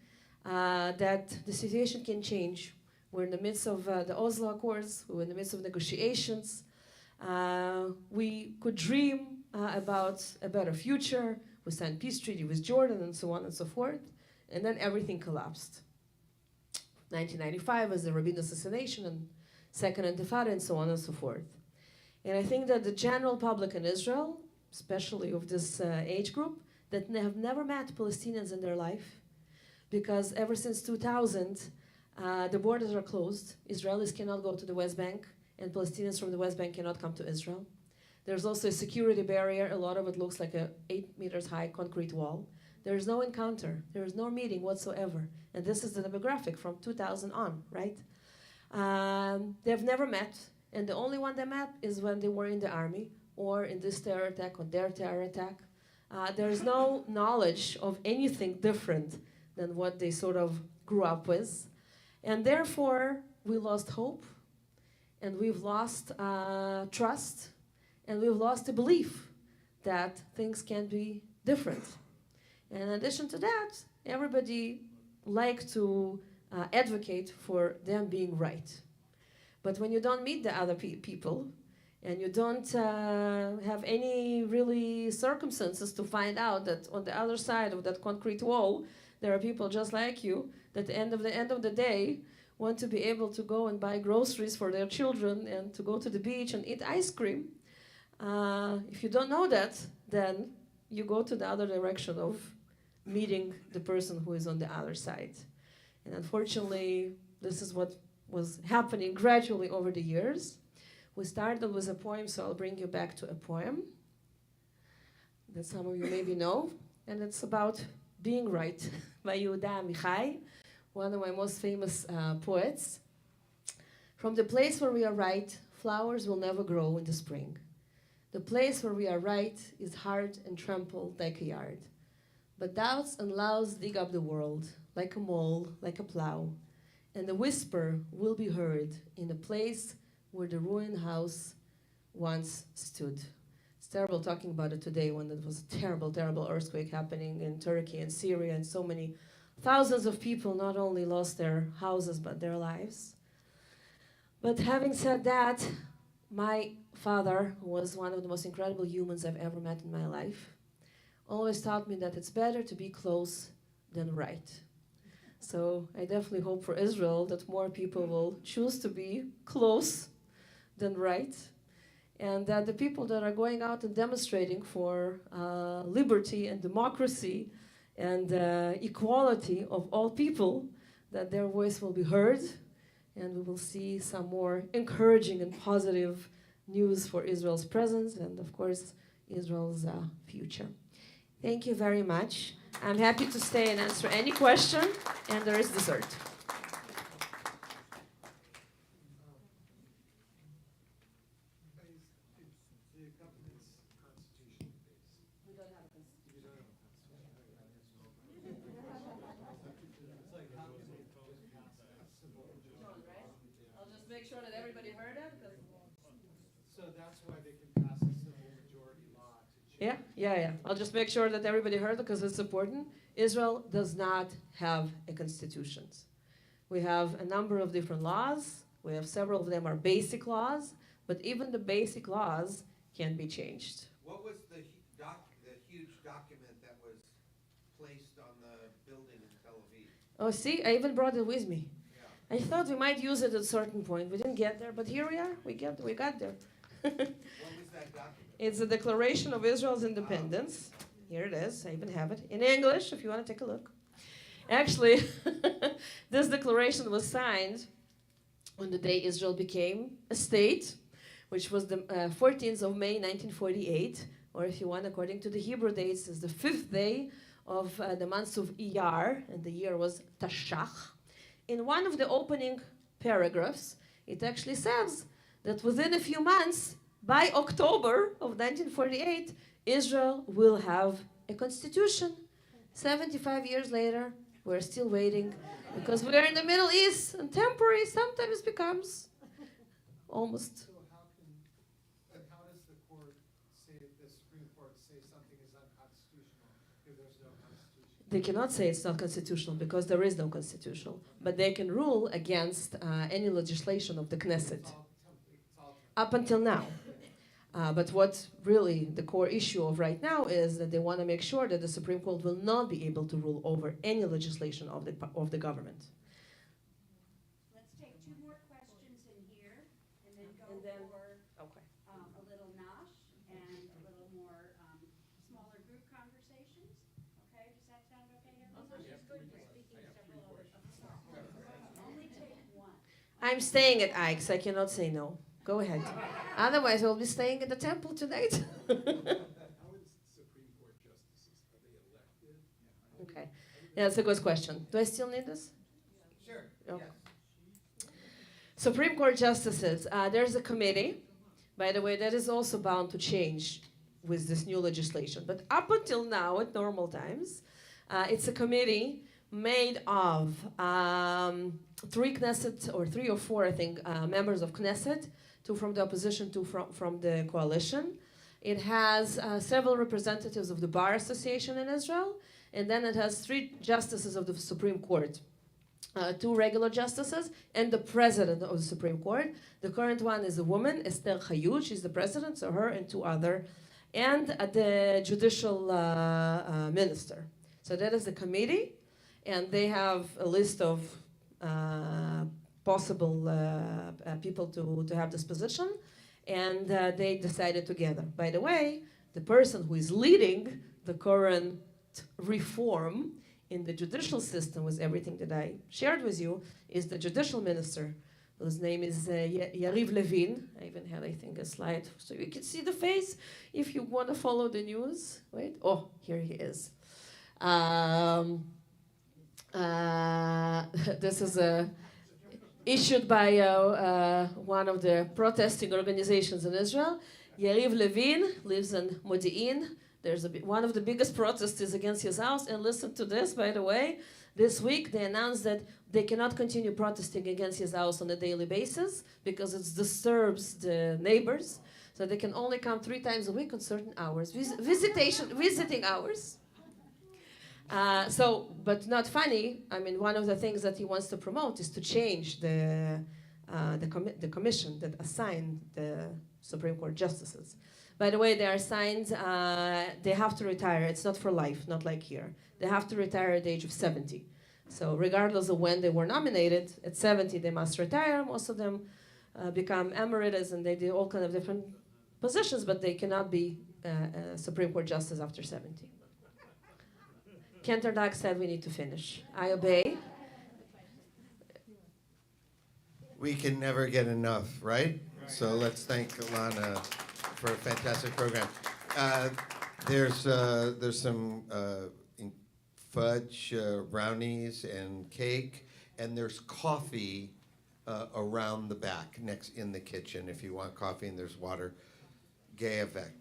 that the situation can change. We're in the midst of the Oslo Accords, we're in the midst of negotiations. We could dream about a better future. We signed peace treaty with Jordan and so on and so forth. And then everything collapsed. 1995 was the Rabin assassination and Second Intifada and so on and so forth. And I think that the general public in Israel, especially of this age group, that have never met Palestinians in their life, because ever since 2000, the borders are closed. Israelis cannot go to the West Bank, and Palestinians from the West Bank cannot come to Israel. There's also a security barrier. A lot of it looks like a 8 meters high concrete wall. There is no encounter. There is no meeting whatsoever. And this is the demographic from 2000 on, right? They've never met, and the only one they met is when they were in the army or in this terror attack or their terror attack. There is no knowledge of anything different than what they sort of grew up with. And therefore, we lost hope, and we've lost trust, and we've lost the belief that things can be different. And in addition to that, everybody likes to advocate for them being right. But when you don't meet the other people, and you don't have any really circumstances to find out that on the other side of that concrete wall, there are people just like you that at the end of the day want to be able to go and buy groceries for their children and to go to the beach and eat ice cream. If you don't know that, then you go to the other direction of meeting the person who is on the other side. And unfortunately, this is what was happening gradually over the years. We started with a poem, so I'll bring you back to a poem that some of you maybe know, and it's about being right by Yehuda Amichai, one of my most famous poets. From the place where we are right, flowers will never grow in the spring. The place where we are right is hard and trampled like a yard. But doubts and lows dig up the world, like a mole, like a plow, and the whisper will be heard in a place where the ruined house once stood. It's terrible talking about it today when there was a terrible, terrible earthquake happening in Turkey and Syria, and so many thousands of people not only lost their houses but their lives. But having said that, my father was one of the most incredible humans I've ever met in my life. Always taught me that it's better to be close than right. So I definitely hope for Israel that more people will choose to be close than right, and that the people that are going out and demonstrating for liberty and democracy and equality of all people, that their voice will be heard, and we will see some more encouraging and positive news for Israel's presence and, of course, Israel's future. Thank you very much. I'm happy to stay and answer any question, and there is dessert. The government's constitution based. We don't have a constitution. You don't have a constitution. It's like how can they vote past a civil John, right? I'll just make sure that everybody heard it. So that's why they can pass a civil majority law to change. Yeah. I'll just make sure that everybody heard it because it's important. Israel does not have a constitution. We have a number of different laws. We have several of them are basic laws, but even the basic laws can be changed. What was the huge document that was placed on the building in Tel Aviv? Oh, see, I even brought it with me. Yeah. I thought we might use it at a certain point. We didn't get there, but here we are. We got there. What was that document? It's the Declaration of Israel's Independence. Here it is. I even have it in English if you want to take a look. Actually, this declaration was signed on the day Israel became a state, which was the 14th of May, 1948, or if you want, according to the Hebrew dates, is the 5th day of the month of Iyar, and the year was Tashach. In one of the opening paragraphs, it actually says that within a few months, by October of 1948, Israel will have a constitution. 75 years later, we're still waiting because we're in the Middle East, and temporary sometimes becomes almost. So how does the court say, the Supreme Court say something is unconstitutional if there's no constitution? They cannot say it's not constitutional because there is no constitutional, but they can rule against any legislation of the Knesset. It's all Up until now. But what really the core issue of right now is that they want to make sure that the Supreme Court will not be able to rule over any legislation of the government. Let's take 2 more questions in here, and then go And then- for Okay. a little nosh and a little more smaller group conversations. Okay, does that sound okay, everyone? Only take 1. I'm staying at Ike's. I cannot say no. Go ahead. Otherwise, we'll be staying at the temple tonight. How is Supreme Court justices, are they elected? Okay. Yeah, that's a good question. Do I still need this? Sure, Okay. yes. Supreme Court justices, there's a committee, by the way, that is also bound to change with this new legislation. But up until now, at normal times, it's a committee made of 3 Knesset, or 3 or 4, I think, members of Knesset, 2 from the opposition, 2 from the coalition. It has several representatives of the Bar Association in Israel, and then it has 3 justices of the Supreme Court. 2 regular justices and the president of the Supreme Court. The current one is a woman, Esther Hayut. She's the president, so her and 2 other, and the judicial minister. So that is the committee, and they have a list of possible people to have this position, and they decided together. By the way, the person who is leading the current reform in the judicial system, with everything that I shared with you, is the judicial minister, whose name is Yariv Levin. I even had, I think, a slide so you can see the face if you want to follow the news. Wait, oh, here he is. This is issued by one of the protesting organizations in Israel. Yariv Levin lives in Modi'in. There's one of the biggest protests is against his house. And listen to this, by the way. This week, they announced that they cannot continue protesting against his house on a daily basis because it disturbs the neighbors. So they can only come 3 times a week on certain hours, visiting hours. But not funny. I mean, one of the things that he wants to promote is to change the commission that assigned the Supreme Court justices. By the way, they are assigned, they have to retire. It's not for life, not like here. They have to retire at the age of 70. So regardless of when they were nominated, at 70 they must retire. Most of them become emeritus, and they do all kind of different positions, but they cannot be a Supreme Court justice after 70. Kenterdag said we need to finish. I obey. We can never get enough, right? So let's thank Lana for a fantastic program. There's some fudge, brownies, and cake, and there's coffee around the back, next in the kitchen. If you want coffee, and there's water. Gay avec.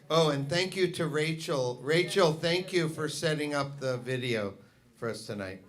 Oh, and thank you to Rachel. Rachel, thank you for setting up the video for us tonight.